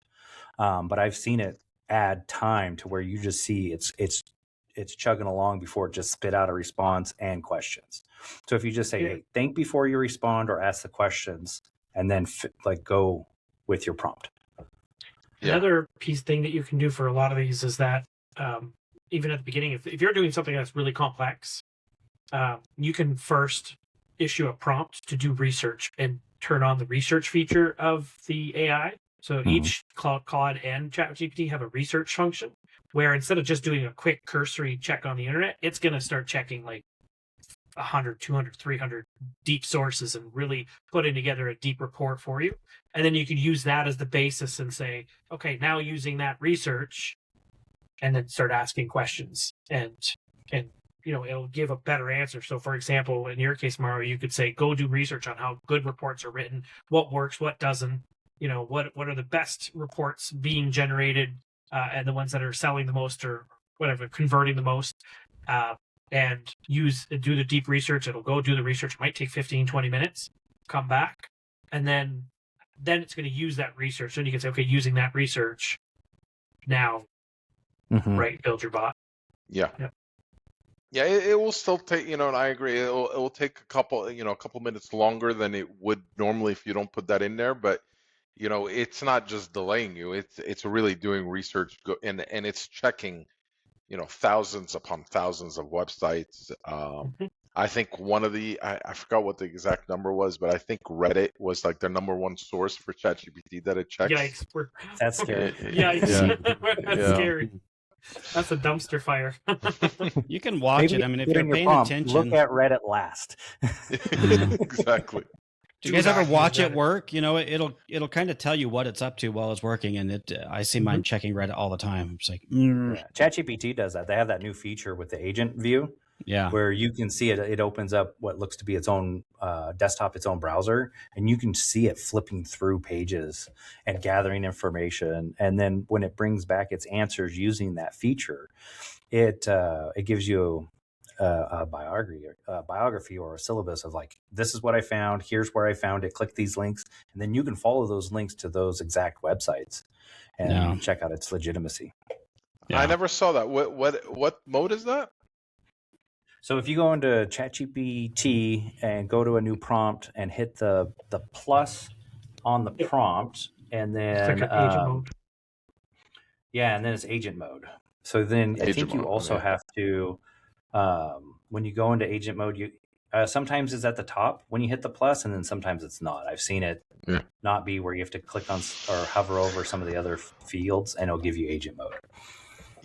but I've seen it add time to where you just see it's chugging along before it just spit out a response and questions. So if you just say, hey, think before you respond or ask the questions, and then go with your prompt. Another thing that you can do for a lot of these is that even at the beginning, if you're doing something that's really complex, you can first issue a prompt to do research and turn on the research feature of the AI. So each Claude and ChatGPT have a research function where, instead of just doing a quick cursory check on the internet, it's going to start checking like 100, 200, 300 deep sources and really putting together a deep report for you. And then you could use that as the basis and say, okay, now using that research, and then start asking questions, and it'll give a better answer. So for example, in your case, Mario, you could say, go do research on how good reports are written, what works, what doesn't, what are the best reports being generated, and the ones that are selling the most or whatever, converting the most, and do the deep research. It'll go do the research. It might take 15, 20 minutes, come back, and then it's going to use that research. And you can say, okay, using that research now, right, build your bot. Yeah. Yeah, it will still take, and I agree, it will take a couple minutes longer than it would normally if you don't put that in there. But it's not just delaying you; it's really doing research, and it's checking, thousands upon thousands of websites. I think one of I forgot what the exact number was, but I think Reddit was like their number one source for ChatGPT that it checks. Yikes! That's scary. Yikes! That's scary. That's a dumpster fire. You can watch Maybe it. I mean, if you're your paying prompt, attention. look at Reddit last. Exactly. Do you guys ever watch it work? It'll kind of tell you what it's up to while it's working, and I see mine checking Reddit all the time. It's like, Yeah. ChatGPT does that. They have that new feature with the agent view, where you can see it. It opens up what looks to be its own desktop, its own browser, and you can see it flipping through pages and gathering information. And then when it brings back its answers using that feature, it gives you a biography or a syllabus of like, this is what I found, here's where I found it, click these links, and then you can follow those links to those exact websites and check out its legitimacy. I never saw that. What mode is that? So if you go into ChatGPT and go to a new prompt and hit the plus on the prompt, and then it's like agent mode. Yeah, and then it's agent mode. So then I think you also have to, when you go into agent mode, you sometimes it's at the top when you hit the plus, and then sometimes it's not. I've seen it not be where you have to click on or hover over some of the other fields, and it'll give you agent mode.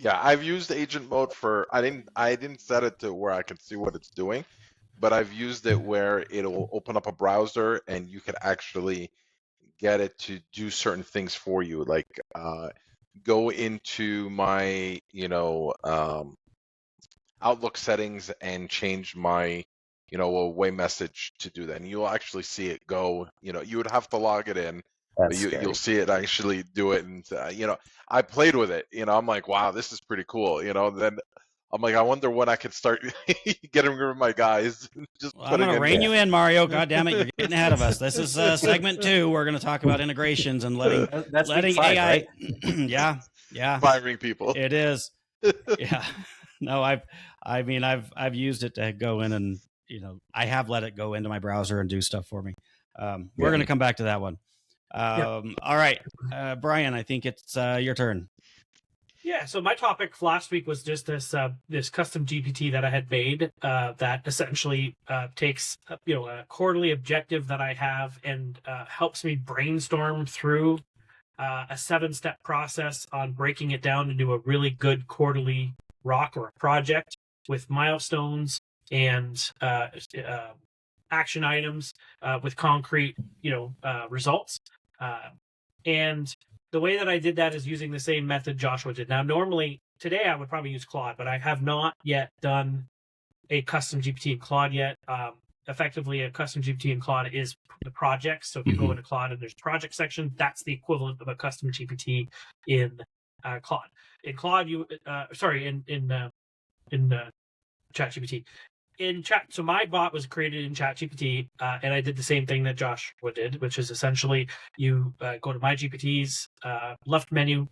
Yeah, I've used agent mode I didn't set it to where I can see what it's doing, but I've used it where it'll open up a browser and you can actually get it to do certain things for you, like go into my Outlook settings and change my away message to do that, and you'll actually see it go. You would have to log it in. That's You'll see it actually do it, and I played with it. I'm like, wow, this is pretty cool. Then I'm like, I wonder when I can start getting rid of my guys. I'm going to rein you in, Mario. God damn it, you're getting ahead of us. This is segment 2. We're going to talk about integrations and letting AI. Right? Yeah. Firing people. It is. Yeah. No, I've used it to go in and I have let it go into my browser and do stuff for me. We're going to come back to that one. All right, Brian, I think it's your turn. Yeah, so my topic last week was just this custom GPT that I had made that essentially takes a quarterly objective that I have and helps me brainstorm through a 7-step process on breaking it down into a really good quarterly rock or a project with milestones and action items with concrete results. And the way that I did that is using the same method Joshua did. Now, normally today I would probably use Claude, but I have not yet done a custom GPT in Claude yet. Effectively, a custom GPT in Claude is the project. So if you go into Claude and there's a project section, that's the equivalent of a custom GPT in Claude. In Claude, in ChatGPT. In chat, so my bot was created in ChatGPT, and I did the same thing that Joshua did, which is essentially you go to My GPTs, left menu,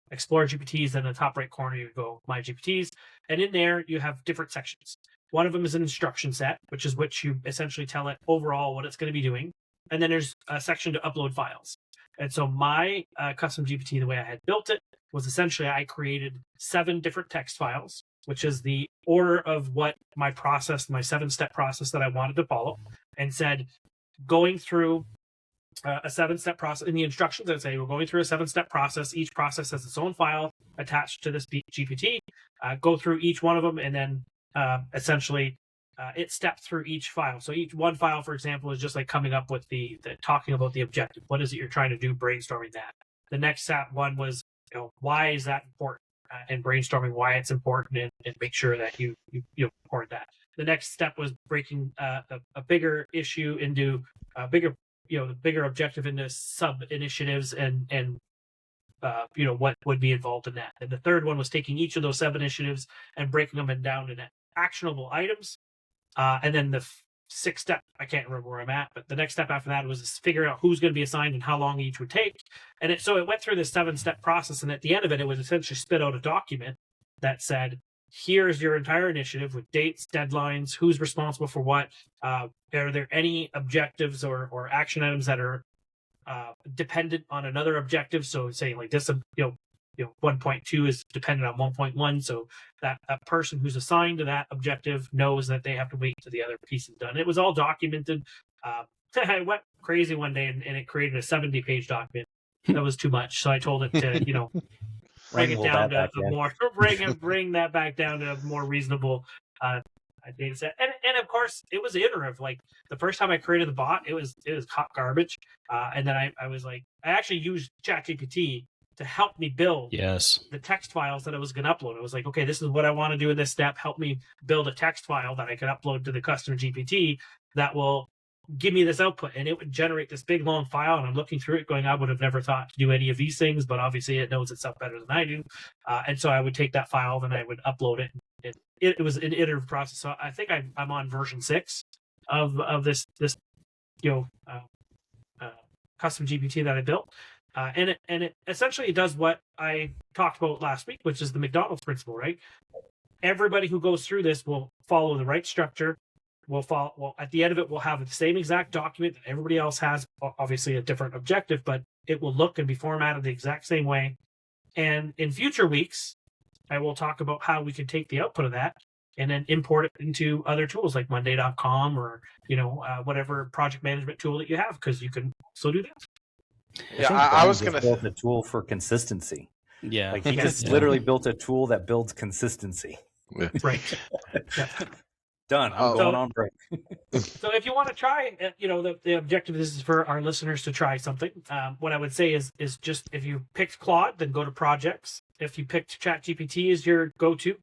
explore GPTs, then in the top right corner you go My GPTs, and in there you have different sections. One of them is an instruction set, which is which you essentially tell it overall what it's going to be doing, and then there's a section to upload files. And so my custom GPT, the way I had built it, was essentially I created 7 different text files, which is the order of what my 7-step process that I wanted to follow, and said, going through a 7-step process in the instructions, I'd say we're going through a 7-step process. Each process has its own file attached to this GPT. Go through each one of them, and then essentially it stepped through each file. So each one file, for example, is just like coming up with the talking about the objective. What is it you're trying to do? Brainstorming that. The next step one was, why is that important? And brainstorming why it's important and make sure that you report that. The next step was breaking a bigger issue into the bigger objective into sub initiatives and what would be involved in that. And the third one was taking each of those sub initiatives and breaking them down into actionable items. And then the sixth step, I can't remember where I'm at, but the next step after that was figuring out who's going to be assigned and how long each would take. And so it went through this 7-step process. And at the end of it, it would essentially spit out a document that said, here's your entire initiative with dates, deadlines, who's responsible for what. Are there any objectives or action items that are dependent on another objective? So saying like this, 1.2 is dependent on 1.1, so that person who's assigned to that objective knows that they have to wait till the other piece is done. It was all documented. I went crazy one day and it created a 70-page document. That was too much, so I told it to bring it down to a more bring that back down to a more reasonable data set. And of course, it was iterative. Like the first time I created the bot, it was hot garbage, and then I was like, I actually used ChatGPT to help me build the text files that I was going to upload. I was like, okay, this is what I want to do in this step. Help me build a text file that I could upload to the custom GPT that will give me this output. And it would generate this big, long file. And I'm looking through it going, I would have never thought to do any of these things, but obviously it knows itself better than I do. And so I would take that file, then I would upload it. It was an iterative process. So I think I'm on version 6 of this custom GPT that I built. And it essentially does what I talked about last week, which is the McDonald's principle, right? Everybody who goes through this will follow the right structure. At the end of it, we'll have the same exact document that everybody else has, obviously a different objective, but it will look and be formatted the exact same way. And in future weeks, I will talk about how we can take the output of that and then import it into other tools like Monday.com or, whatever project management tool that you have, because you can also do that. I was going to build a tool for consistency. Yeah. Like he just literally built a tool that builds consistency. Yeah. Right. Done. I'm going on break. So if you want to try, the objective is for our listeners to try something. What I would say is just if you picked Claude, then go to projects. If you picked ChatGPT as your go-to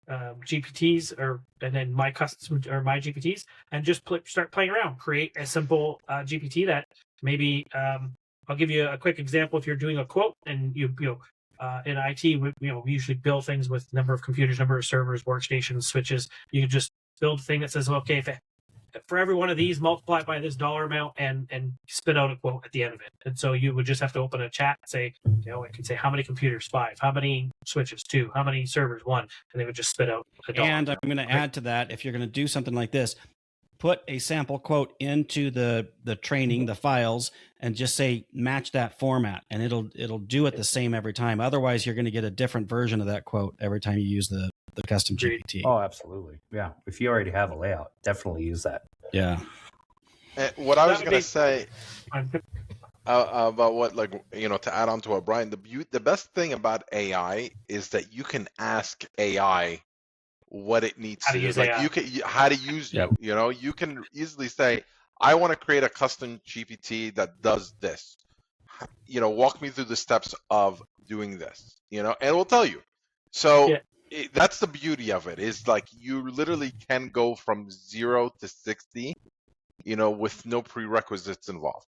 GPTs and then my custom or my GPTs, and just start playing around. Create a simple GPT that maybe I'll give you a quick example. If you're doing a quote and in IT, we usually build things with number of computers, number of servers, workstations, switches. You can just build a thing that says, okay, if for every one of these, multiply it by this dollar amount and spit out a quote at the end of it. And so you would just have to open a chat and say, it can say how many computers, 5, how many switches, 2, how many servers, 1, and they would just spit out a dollar. And I'm going to add to that, if you're going to do something like this, put a sample quote into the training, the files, and just say match that format, and it'll do it the same every time. Otherwise, you're going to get a different version of that quote every time you use the custom GPT. Oh, absolutely. Yeah. If you already have a layout, definitely use that. Yeah. What I was going to say about what, to add on to what Brian, the best thing about AI is that you can ask AI what it needs to do. Like how to use you can easily say, I want to create a custom GPT that does this. Walk me through the steps of doing this. And it will tell you. So that's the beauty of it. Is like you literally can go from 0 to 60, with no prerequisites involved.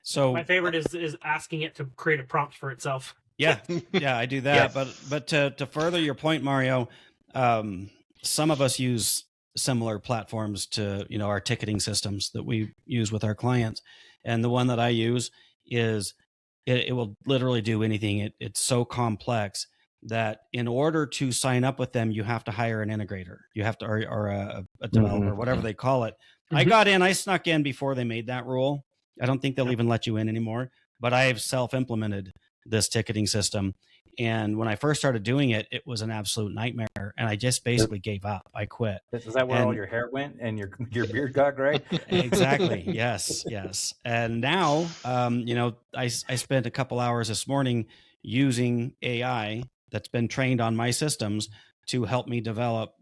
So my favorite is asking it to create a prompt for itself. Yeah, I do that. But to further your point, Mario, some of us use similar platforms to our ticketing systems that we use with our clients, and the one that I use is it will literally do anything. It's so complex that in order to sign up with them, you have to hire an integrator. You have to or a developer, whatever they call it. I snuck in before they made that rule. I don't think they'll even let you in anymore. But I've self-implemented this ticketing system. And when I first started doing it, it was an absolute nightmare. And I just basically gave up. I quit. Is that where all your hair went and your beard got gray? Exactly. Yes. And now, I spent a couple hours this morning using AI that's been trained on my systems to help me develop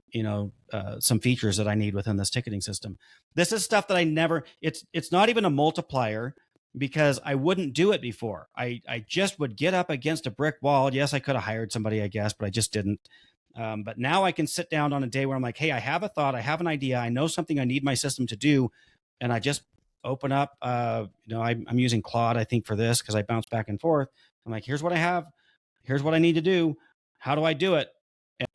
some features that I need within this ticketing system. This is stuff that I never, it's not even a multiplier because I wouldn't do it before. I just would get up against a brick wall. Yes, I could have hired somebody, I guess, but I just didn't. But now I can sit down on a day where I'm like, hey, I have a thought, I have an idea, I know something I need my system to do. And I just open up, I'm using Claude, I think, for this because I bounce back and forth. I'm like, here's what I have. Here's what I need to do. How do I do it?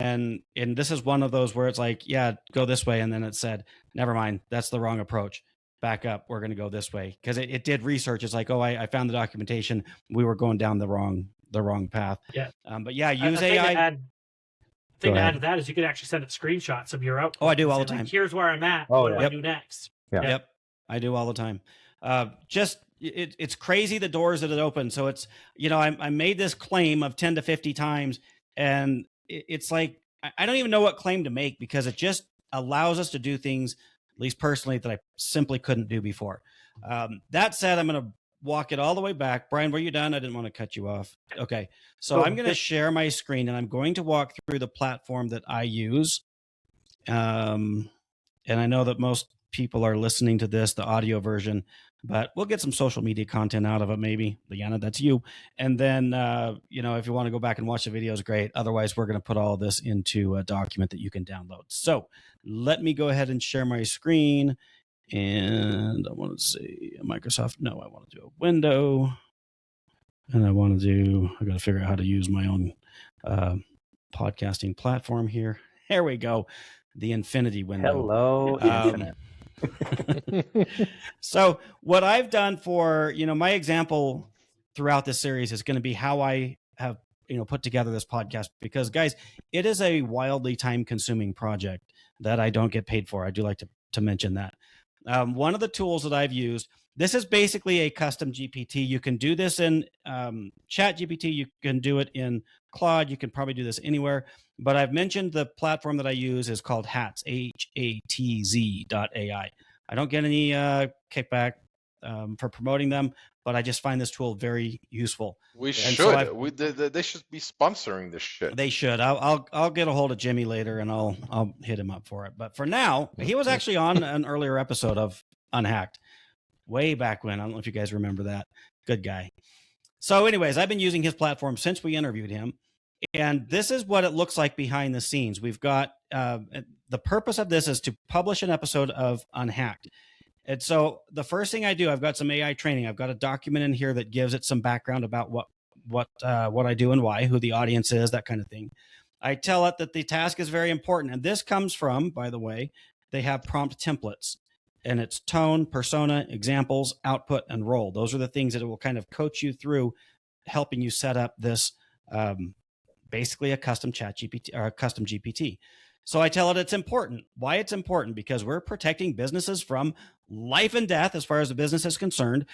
And this is one of those where it's like, yeah, go this way. And then it said, never mind, that's the wrong approach. Back up. We're going to go this way. Because it did research. It's like, oh, I found the documentation. We were going down the wrong path. Yeah. But yeah, use AI. The thing to add to that is you could actually send it screenshots of your output. Oh, I do all the time. Like, here's where I'm at. Oh, what do yeah. I do next? Yeah. Yep. I do all the time. It's crazy the doors that it opens. So it's, I made this claim of 10 to 50 times and it's like, I don't even know what claim to make because it just allows us to do things, at least personally, that I simply couldn't do before. That said, I'm going to walk it all the way back. Brian, were you done? I didn't want to cut you off. Okay. So I'm going to share my screen and I'm going to walk through the platform that I use. And I know that most people are listening to this, the audio version, but we'll get some social media content out of it. Maybe Leanna, that's you. And then, if you want to go back and watch the videos, great. Otherwise, we're going to put all this into a document that you can download. So let me go ahead and share my screen. And I want to see Microsoft. No, I want to do a window. And I got to figure out how to use my own podcasting platform here. There we go. The infinity window. Hello, infinite. So what I've done for, my example throughout this series is going to be how I have, put together this podcast, because guys, it is a wildly time consuming project that I don't get paid for. I do like to mention that. One of the tools that I've used, this is basically a custom GPT. You can do this in Chat GPT. You can do it in Claude. You can probably do this anywhere. But I've mentioned the platform that I use is called HATZ, HATZ.ai. I don't get any kickback for promoting them, but I just find this tool very useful. We And should. so They should be sponsoring this shit. they should. I'll get a hold of Jimmy later and I'll hit him up for it. But for now, he was actually on an earlier episode of UnHacked way back when. I don't know if you guys remember that. Good guy. So anyways, I've been using his platform since we interviewed him. And this is what it looks like behind the scenes. We've got the purpose of this is to publish an episode of UnHacked. And so the first thing I do, I've got some AI training. I've got a document in here that gives it some background about what I do and why, who the audience is, that kind of thing. I tell it that the task is very important. And this comes from, by the way, they have prompt templates. And it's tone, persona, examples, output, and role. Those are the things that it will kind of coach you through, helping you set up this basically a custom chat GPT or a custom GPT. So I tell it it's important. Why it's important? Because we're protecting businesses from life and death as far as the business is concerned,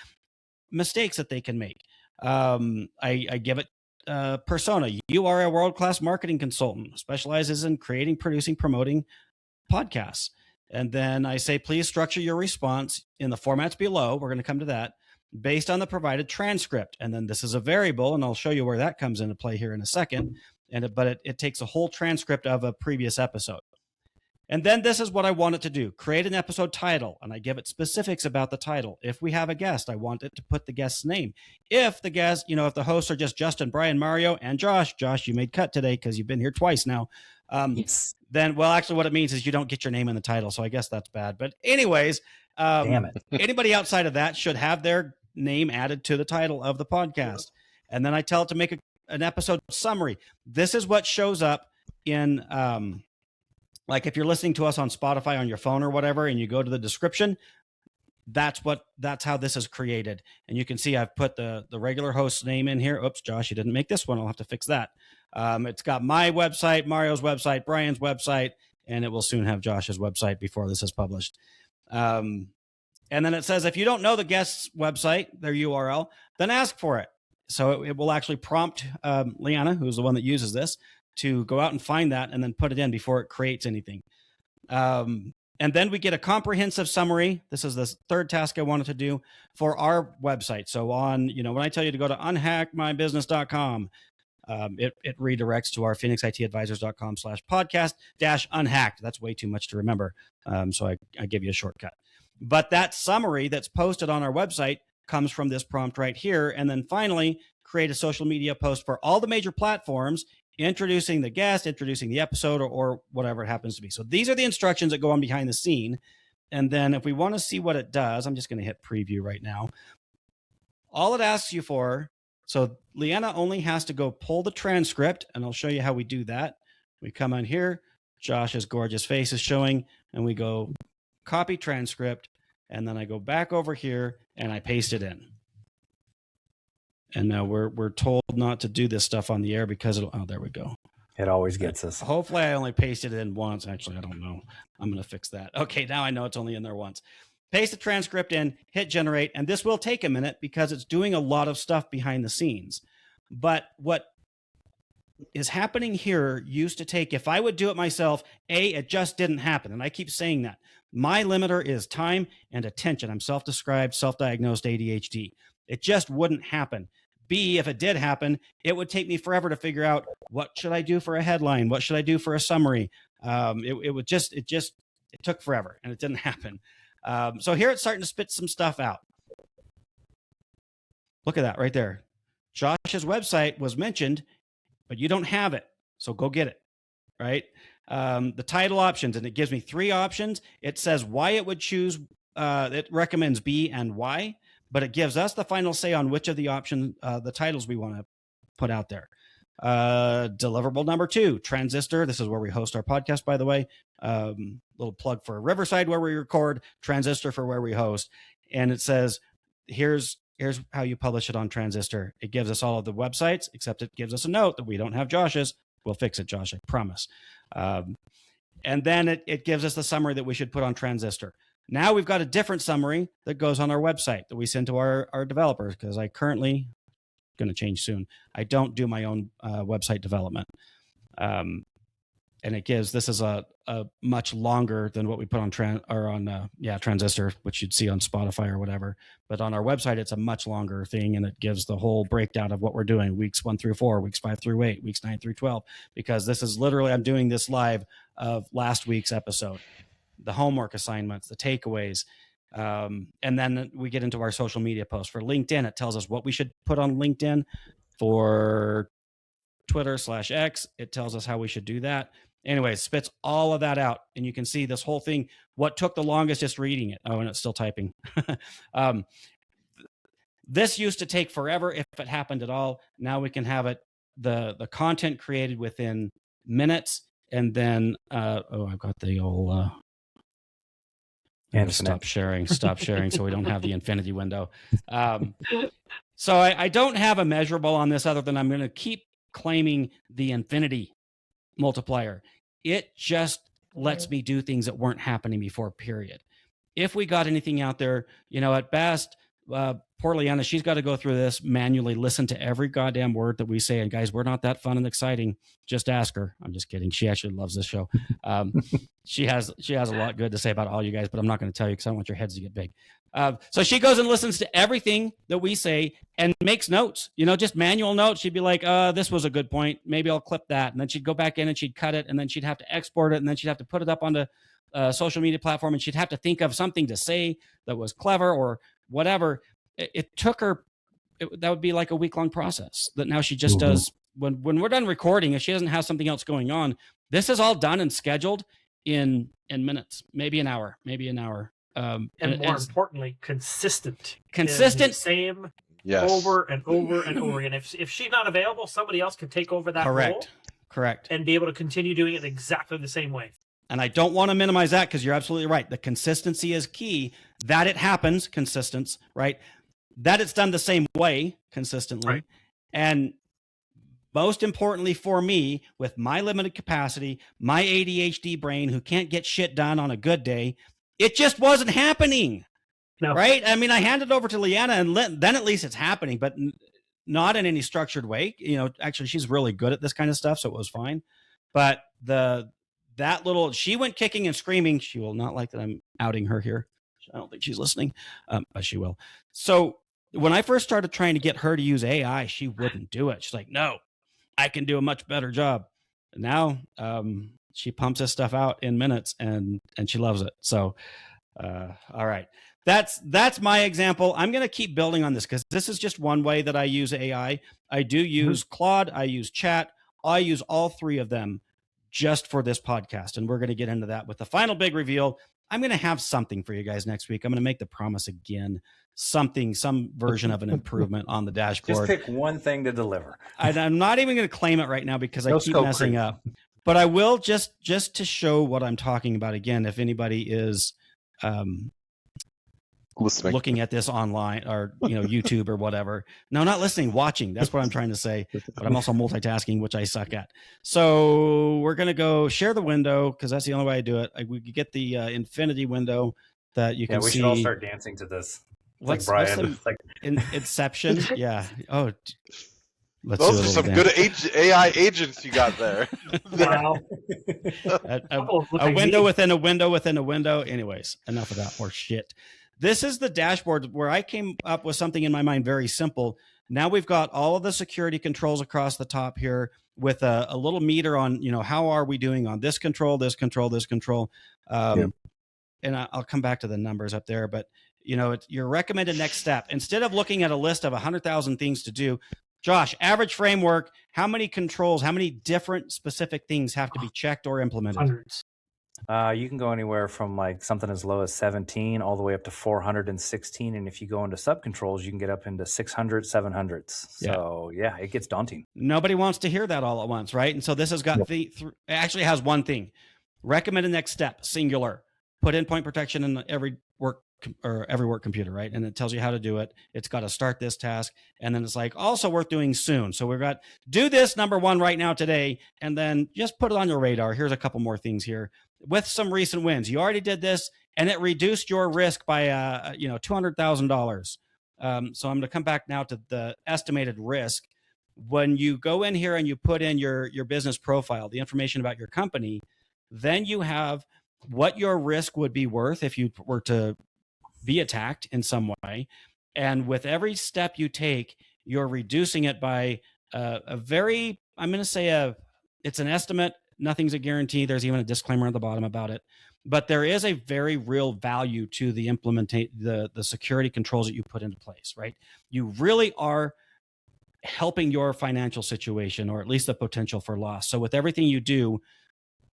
mistakes that they can make. I give it persona. You are a world-class marketing consultant, specializes in creating, producing, promoting podcasts. And then I say, please structure your response in the formats below. We're going to come to that based on the provided transcript. And then this is a variable, and I'll show you where that comes into play here in a second. But it takes a whole transcript of a previous episode. And then this is what I want it to do. Create an episode title, and I give it specifics about the title. If we have a guest, I want it to put the guest's name. If the guest, if the hosts are just Justin, Brian, Mario, and Josh, you made cut today because you've been here twice now. Yes. Then, well, actually what it means is you don't get your name in the title. So I guess that's bad. But anyways, Damn it. anybody outside of that should have their name added to the title of the podcast. And then I tell it to make an episode summary. This is what shows up in, like if you're listening to us on Spotify on your phone or whatever, and you go to the description, that's how this is created. And you can see I've put the regular host's name in here. Oops, Josh, you didn't make this one. I'll have to fix that. It's got my website, Mario's website, Brian's website, and it will soon have Josh's website before this is published. And then it says, if you don't know the guest's website, their URL, then ask for it. So it will actually prompt Leanna, who's the one that uses this, to go out and find that and then put it in before it creates anything. And then we get a comprehensive summary. This is the third task I wanted to do for our website. So when I tell you to go to unhackmybusiness.com, it redirects to our phoenixitadvisors.com/podcast-unhacked. That's way too much to remember. So I give you a shortcut. But that summary that's posted on our website comes from this prompt right here. And then finally, create a social media post for all the major platforms, introducing the guest, introducing the episode, or whatever it happens to be. So these are the instructions that go on behind the scene. And then if we want to see what it does, I'm just going to hit preview right now. All it asks you for, so Leanna only has to go pull the transcript, and I'll show you how we do that. We come on here, Josh's gorgeous face is showing, and we go copy transcript, and then I go back over here and I paste it in. And now we're told not to do this stuff on the air because there we go. It always gets us. Hopefully I only pasted it in once. Actually, I don't know. I'm going to fix that. Okay, now I know it's only in there once. Paste the transcript in, hit generate, and this will take a minute because it's doing a lot of stuff behind the scenes. But what is happening here used to take, if I would do it myself, it just didn't happen. And I keep saying that. My limiter is time and attention. I'm self-described, self-diagnosed ADHD. It just wouldn't happen. B, if it did happen, it would take me forever to figure out what should I do for a headline? What should I do for a summary? It took forever and it didn't happen. So here it's starting to spit some stuff out. Look at that right there. Josh's website was mentioned, but you don't have it. So go get it, right? The title options, and it gives me 3 options. It says why it would choose, it recommends B and Y, but it gives us the final say on which of the options, the titles we want to put out there. Deliverable number 2, Transistor. This is where we host our podcast, by the way. Little plug for Riverside where we record, Transistor for where we host. And it says, here's how you publish it on Transistor. It gives us all of the websites, except it gives us a note that we don't have Josh's. We'll fix it, Josh, I promise. And then it gives us the summary that we should put on Transistor. Now we've got a different summary that goes on our website that we send to our developers, because I currently, going to change soon, I don't do my own website development. And it gives, this is a much longer than what we put on Transistor, which you'd see on Spotify or whatever. But on our website, it's a much longer thing, and it gives the whole breakdown of what we're doing, weeks 1 through 4, weeks 5 through 8, weeks 9 through 12, because this is literally, I'm doing this live of last week's episode, the homework assignments, the takeaways. And then we get into our social media posts. For LinkedIn, it tells us what we should put on LinkedIn. For Twitter/X, it tells us how we should do that. Anyway, it spits all of that out, and you can see this whole thing. What took the longest, just reading it. Oh, and it's still typing. This used to take forever if it happened at all. Now we can have it, the content created within minutes, and then I've got the old stop sharing so we don't have the infinity window. So I don't have a measurable on this other than I'm going to keep claiming the infinity multiplier. It just lets me do things that weren't happening before, period. If we got anything out there, at best, poor Leanna, she's got to go through this manually, listen to every goddamn word that we say. And guys, we're not that fun and exciting. Just ask her. I'm just kidding. She actually loves this show. She has a lot good to say about all you guys, but I'm not going to tell you because I don't want your heads to get big. So she goes and listens to everything that we say and makes notes, just manual notes. She'd be like, this was a good point. Maybe I'll clip that. And then she'd go back in and she'd cut it, and then she'd have to export it, and then she'd have to put it up on the social media platform, and she'd have to think of something to say that was clever or whatever. It took her, that would be like a week-long process that now she just does. When we're done recording, if she doesn't have something else going on, this is all done and scheduled in minutes, maybe an hour. And more importantly, consistent, same over and over and over again. If she's not available, somebody else can take over that role. Correct. And be able to continue doing it exactly the same way. And I don't want to minimize that, because you're absolutely right. The consistency is key. That it happens, consistence, right? That it's done the same way consistently. Right. And most importantly for me, with my limited capacity, my ADHD brain who can't get shit done on a good day, it just wasn't happening. No. Right? I mean, I handed it over to Leanna, and then at least it's happening, but not in any structured way. Actually, she's really good at this kind of stuff, so it was fine. But she went kicking and screaming. She will not like that I'm outing her here. I don't think she's listening, but she will. So when I first started trying to get her to use AI, she wouldn't do it. She's like, no. I can do a much better job. Now she pumps this stuff out in minutes, and she loves it. So, all right, that's my example. I'm going to keep building on this because this is just one way that I use AI. I do use Claude. I use Chat. I use all three of them just for this podcast, and we're going to get into that with the final big reveal. I'm going to have something for you guys next week. I'm going to make the promise again. Some version of an improvement on the dashboard. Just pick one thing to deliver. I'm not even going to claim it right now because I keep messing up. But I will just to show what I'm talking about again. If anybody is looking at this online or YouTube or whatever. No, not listening, watching. That's what I'm trying to say. But I'm also multitasking, which I suck at. So we're going to go share the window because that's the only way I do it. We could get the infinity window that you can see. Yeah, we should all start dancing to this. What's Brian. Inception? Yeah. Oh, those are some good AI agents you got there. Wow. a window within a window within a window. Anyways, enough of that horse shit. This is the dashboard where I came up with something in my mind very simple. Now we've got all of the security controls across the top here with a little meter on, how are we doing on this control, this control, this control. And I'll come back to the numbers up there, but your recommended next step, instead of looking at a list of 100,000 things to do, Josh, average framework, how many controls, how many different specific things have to be checked or implemented? Hundreds. You can go anywhere from like something as low as 17 all the way up to 416. And if you go into subcontrols, you can get up into 600, 700s. So yeah, it gets daunting. Nobody wants to hear that all at once, right? And so this has got it actually has one thing. Recommended next step, singular. Put endpoint protection in every work computer, right? And it tells you how to do it. It's got to start this task. And then it's like, also worth doing soon. So we've got, do this number one right now today, and then just put it on your radar. Here's a couple more things here with some recent wins. You already did this and it reduced your risk by, $200,000. So I'm going to come back now to the estimated risk. When you go in here and you put in your business profile, the information about your company, then you have what your risk would be worth if you were to be attacked in some way. And with every step you take, you're reducing it by I'm going to say it's an estimate. Nothing's a guarantee. There's even a disclaimer on the bottom about it. But there is a very real value to the the security controls that you put into place, right? You really are helping your financial situation, or at least the potential for loss. So with everything you do,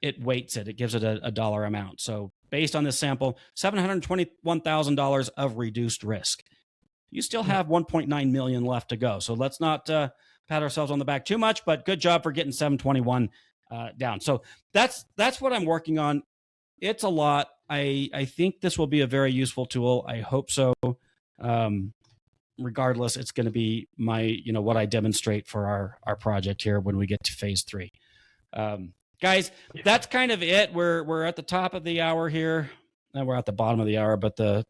it weights it. It gives it a dollar amount. So based on this sample, $721,000 of reduced risk. You still have 1.9 million left to go. So let's not pat ourselves on the back too much, but good job for getting 721 down. So that's what I'm working on. It's a lot. I think this will be a very useful tool. I hope so. Regardless, it's going to be my, what I demonstrate for our project here when we get to phase 3. Guys, that's kind of it. We're at the top of the hour here. And we're at the bottom of the hour, but the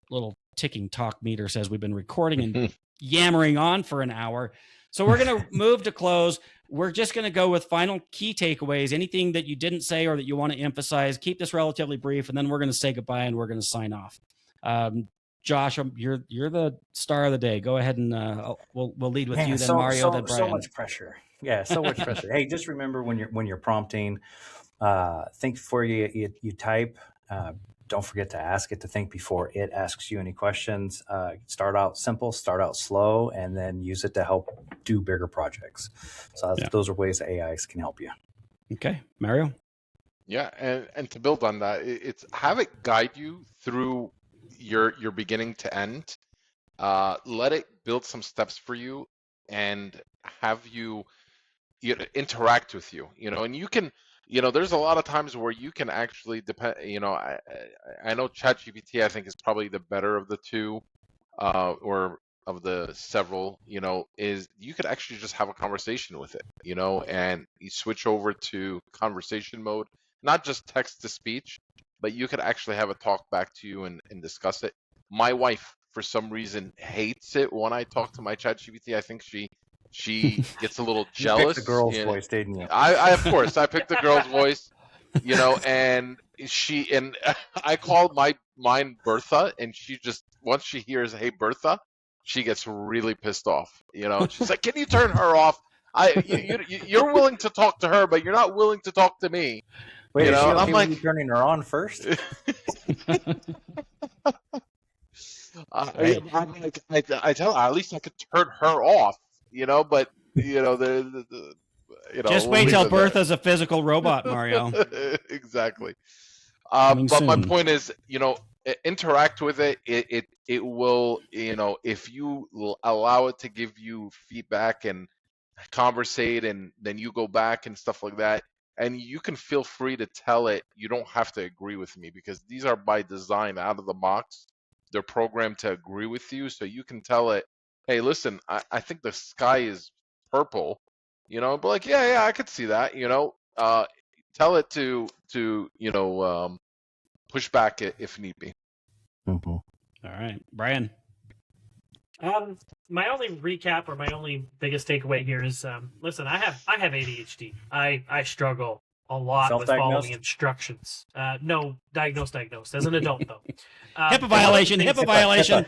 little ticking talk meter says we've been recording and yammering on for an hour. So we're going to move to close. We're just going to go with final key takeaways. Anything that you didn't say or that you want to emphasize, keep this relatively brief, and then we're going to say goodbye and we're going to sign off. Josh, you're the star of the day. Go ahead and we'll lead with you, then Mario, then Brian. So much pressure. Yeah, so much pressure. Hey, just remember when you're prompting, think before you type. Don't forget to ask it to think before it asks you any questions. Start out simple, start out slow, and then use it to help do bigger projects. So those are ways that AIs can help you. Okay, Mario? Yeah, and to build on that, it's have it guide you through your beginning to end. Let it build some steps for you and have you interact with you, and you can, there's a lot of times where you can actually depend, I know ChatGPT, I think, is probably the better of the two, or of the several, is you could actually just have a conversation with it, and you switch over to conversation mode, not just text to speech, but you could actually have it talk back to you and discuss it. My wife, for some reason, hates it when I talk to my ChatGPT. I think she gets a little jealous. You picked the girl's voice, didn't you? I of course I picked the girl's voice, and I called mine Bertha, and she just, once she hears "Hey Bertha," she gets really pissed off. She's like, "Can you turn her off?" You're willing to talk to her, but you're not willing to talk to me. Wait, You is she know, okay I'm with like, you turning her on first? I tell her at least I could turn her off. You know, but you know Just we'll wait leave till it there. Bertha's a physical robot, Mario. Exactly. Coming But my soon. point is, interact with it. It will, if you allow it to give you feedback and conversate, and then you go back and stuff like that, and you can feel free to tell it. You don't have to agree with me, because these are by design out of the box. They're programmed to agree with you, so you can tell it, hey, listen, I think the sky is purple. But like, yeah, I could see that. Tell it to push back it if need be. Mm-hmm. All right, Brian. My only recap, or my only biggest takeaway here is, listen, I have ADHD. I struggle a lot with following instructions. No, diagnosed. As an adult, though. HIPAA violation. HIPAA violation.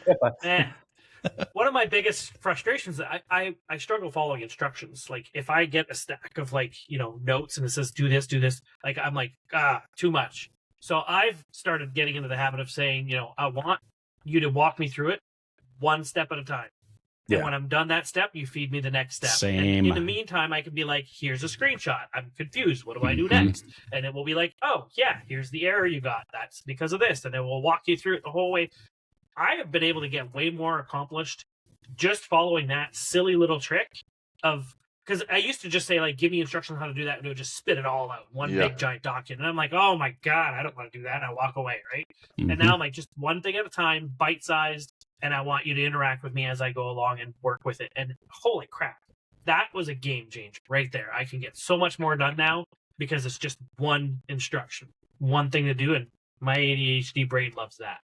One of my biggest frustrations, I struggle following instructions. Like, if I get a stack of notes and it says do this, like, I'm like, too much. So I've started getting into the habit of saying, I want you to walk me through it one step at a time. And when I'm done that step, you feed me the next step. Same. And in the meantime, I can be like, here's a screenshot. I'm confused. What do I do next? And it will be like, oh, yeah, here's the error you got. That's because of this. And it will walk you through it the whole way. I have been able to get way more accomplished just following that silly little trick of, because I used to just say, like, give me instructions on how to do that, and it would just spit it all out, one big giant document. And I'm like, oh my God, I don't want to do that. And I walk away, right? And now I'm like, just one thing at a time, bite-sized, and I want you to interact with me as I go along and work with it. And holy crap, that was a game changer right there. I can get so much more done now because it's just one instruction, one thing to do, and my ADHD brain loves that.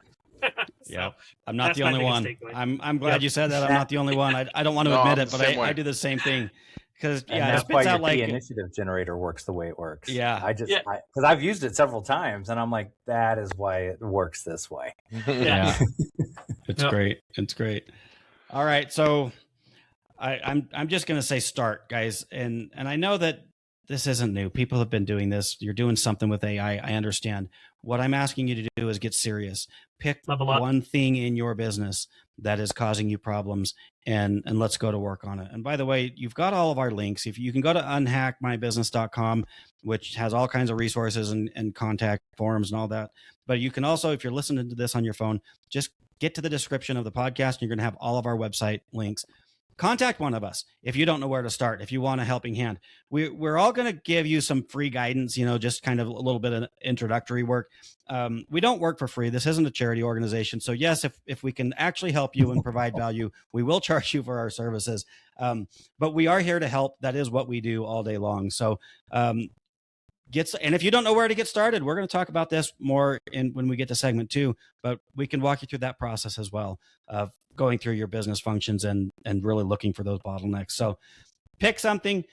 Yeah, I'm not the only one. Takeaway. I'm glad you said that. I'm not the only one. I don't want to admit it, but I do the same thing. Because that's why your key initiative generator works the way it works. Yeah, because I've used it several times, and I'm like, that is why it works this way. Yeah, it's great. It's great. All right, so I'm just gonna say start, guys, and I know that this isn't new. People have been doing this. You're doing something with AI. I understand. What I'm asking you to do is get serious. Pick one thing in your business that is causing you problems, and let's go to work on it. And by the way, you've got all of our links. If you can go to unhackmybusiness.com, which has all kinds of resources and contact forms and all that. But you can also, if you're listening to this on your phone, just get to the description of the podcast, and you're going to have all of our website links. Contact one of us if you don't know where to start, if you want a helping hand. We're all going to give you some free guidance, just kind of a little bit of introductory work. We don't work for free. This isn't a charity organization. So yes, if we can actually help you and provide value, we will charge you for our services. But we are here to help. That is what we do all day long. So and if you don't know where to get started, we're going to talk about this more when we get to segment 2, but we can walk you through that process as well of going through your business functions and really looking for those bottlenecks. So pick something,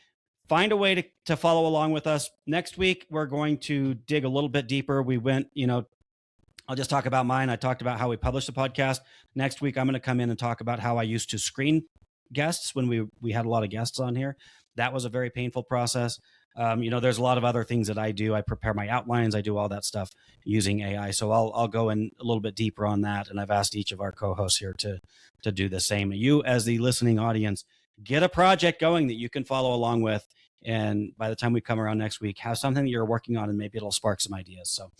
find a way to follow along with us. Next week, we're going to dig a little bit deeper. We went, I'll just talk about mine. I talked about how we publish the podcast. Next week, I'm going to come in and talk about how I used to screen guests when we had a lot of guests on here. That was a very painful process. There's a lot of other things that I do. I prepare my outlines. I do all that stuff using AI. So I'll go in a little bit deeper on that. And I've asked each of our co-hosts here to do the same. You, as the listening audience, get a project going that you can follow along with. And by the time we come around next week, have something that you're working on, and maybe it'll spark some ideas. So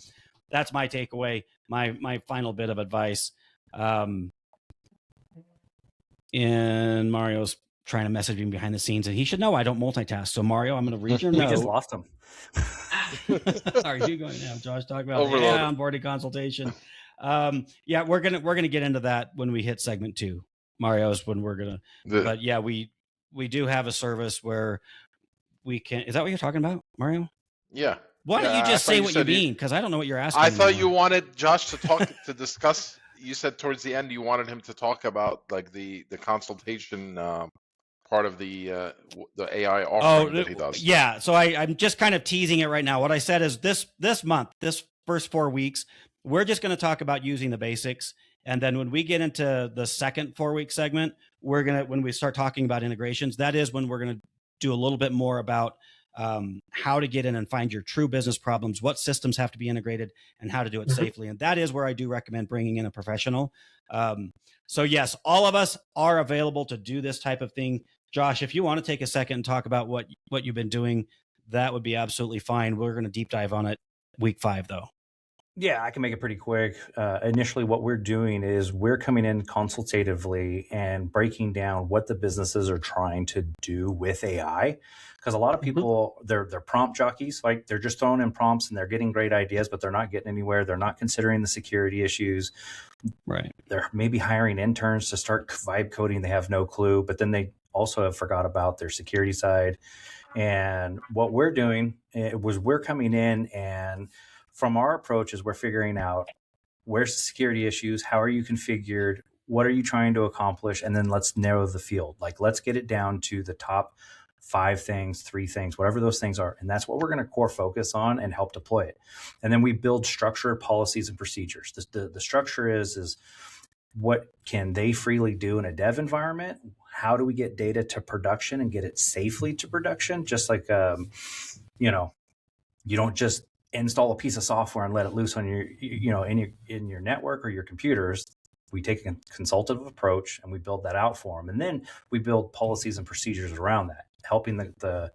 that's my takeaway, my final bit of advice. In Mario's trying to message me behind the scenes, and he should know I don't multitask. So Mario, I'm going to read your note. We just lost him. Are you going to have Josh talk about onboarding consultation? We're gonna get into that when we hit segment 2. Mario's when we're gonna. But yeah, we do have a service where we can. Is that what you're talking about, Mario? Yeah. Why don't you just say what you mean? Because I don't know what you're asking. I thought you wanted Josh to talk to discuss. You said towards the end you wanted him to talk about like the consultation part of the AI offering that he does. Yeah. So I'm just kind of teasing it right now. What I said is this month, this first 4 weeks, we're just going to talk about using the basics. And then when we get into the second 4-week segment, when we start talking about integrations, that is when we're going to do a little bit more about how to get in and find your true business problems, what systems have to be integrated, and how to do it safely. And that is where I do recommend bringing in a professional. So yes, all of us are available to do this type of thing. Josh, if you want to take a second and talk about what you've been doing, that would be absolutely fine. We're going to deep dive on it week 5, though. Yeah, I can make it pretty quick. Initially, what we're doing is we're coming in consultatively and breaking down what the businesses are trying to do with AI. Because a lot of people, they're prompt jockeys, like they're just throwing in prompts and they're getting great ideas, but they're not getting anywhere. They're not considering the security issues. Right. They're maybe hiring interns to start vibe coding. They have no clue, but then they also have forgot about their security side. And what we're doing was we're coming in, and from our approach is we're figuring out where's the security issues, how are you configured, what are you trying to accomplish, and then let's narrow the field. Like, let's get it down to the top 5 things, 3 things, whatever those things are. And that's what we're going to core focus on and help deploy it. And then we build structure, policies, and procedures. The structure is what can they freely do in a dev environment? How do we get data to production and get it safely to production? Just like, you don't just install a piece of software and let it loose on in your network or your computers. We take a consultative approach and we build that out for them. And then we build policies and procedures around that, helping the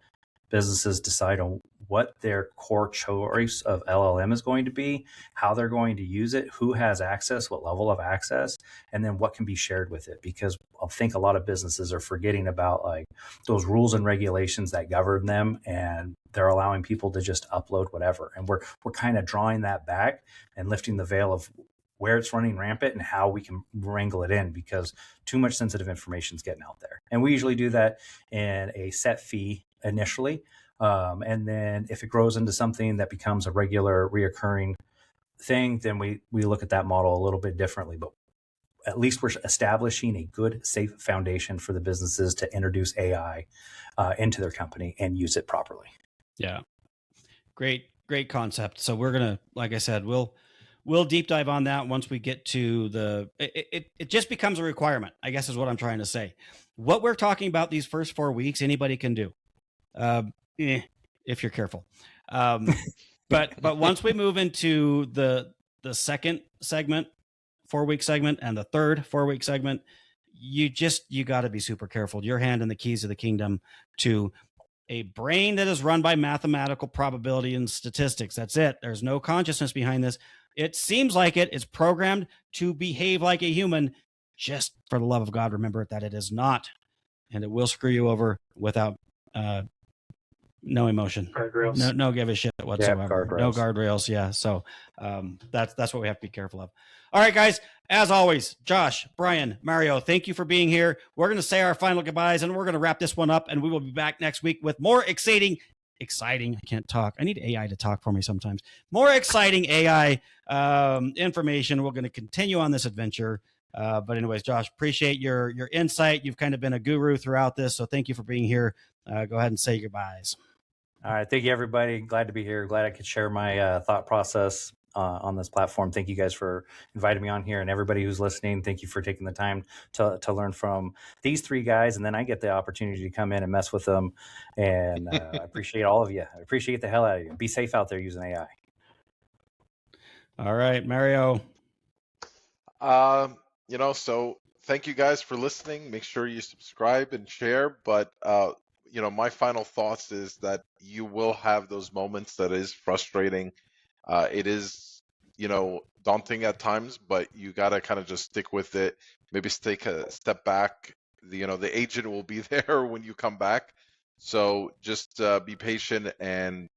businesses decide on what their core choice of LLM is going to be, how they're going to use it, who has access, what level of access, and then what can be shared with it. Because I think a lot of businesses are forgetting about like those rules and regulations that govern them, and they're allowing people to just upload whatever. And we're kind of drawing that back and lifting the veil of where it's running rampant and how we can wrangle it in, because too much sensitive information is getting out there. And we usually do that in a set fee initially. And then if it grows into something that becomes a regular reoccurring thing, then we look at that model a little bit differently. But at least we're establishing a good, safe foundation for the businesses to introduce AI into their company and use it properly. Yeah. Great concept. So we're going to, like I said, we'll deep dive on that once we get to it just becomes a requirement, I guess is what I'm trying to say. What we're talking about these first 4 weeks, anybody can do. If you're careful. But once we move into the second segment, 4-week segment, and the third 4-week segment, you got to be super careful. You're handing the keys of the kingdom to a brain that is run by mathematical probability and statistics. That's it. There's no consciousness behind this. It seems like it's programmed to behave like a human. Just for the love of God, remember that it is not, and it will screw you over without no emotion, guardrails. no give a shit whatsoever. Yeah, no guardrails. Yeah. So that's what we have to be careful of. All right, guys. As always, Josh, Brian, Mario, thank you for being here. We're going to say our final goodbyes, and we're going to wrap this one up, and we will be back next week with more exciting. I can't talk. I need AI to talk for me sometimes. More exciting AI information. We're going to continue on this adventure. But anyways, Josh, appreciate your insight. You've kind of been a guru throughout this, so thank you for being here. Go ahead and say your goodbyes. All right. Thank you, everybody. Glad to be here. Glad I could share my thought process on this platform. Thank you guys for inviting me on here, and everybody who's listening. Thank you for taking the time to learn from these 3 guys. And then I get the opportunity to come in and mess with them. And I appreciate all of you. I appreciate the hell out of you. Be safe out there using AI. All right, Mario. So thank you guys for listening. Make sure you subscribe and share. But, my final thoughts is that you will have those moments that is frustrating. It is, daunting at times, but you got to kind of just stick with it. Maybe take a step back. The agent will be there when you come back. So just be patient and,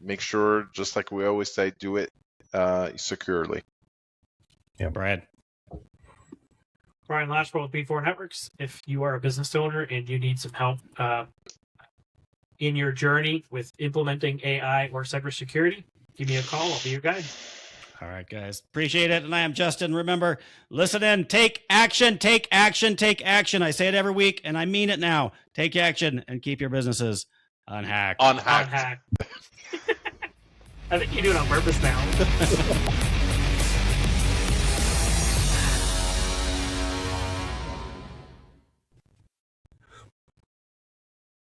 make sure, just like we always say, do it securely. Yeah, Brad. Brian Lashwell with B4 Networks. If you are a business owner and you need some help in your journey with implementing AI or cybersecurity, give me a call. I'll be your guide. All right, guys. Appreciate it. And I am Justin. Remember, listen in. Take action. Take action. Take action. I say it every week, and I mean it now. Take action and keep your businesses unhacked. Unhacked. I think you do it on purpose now.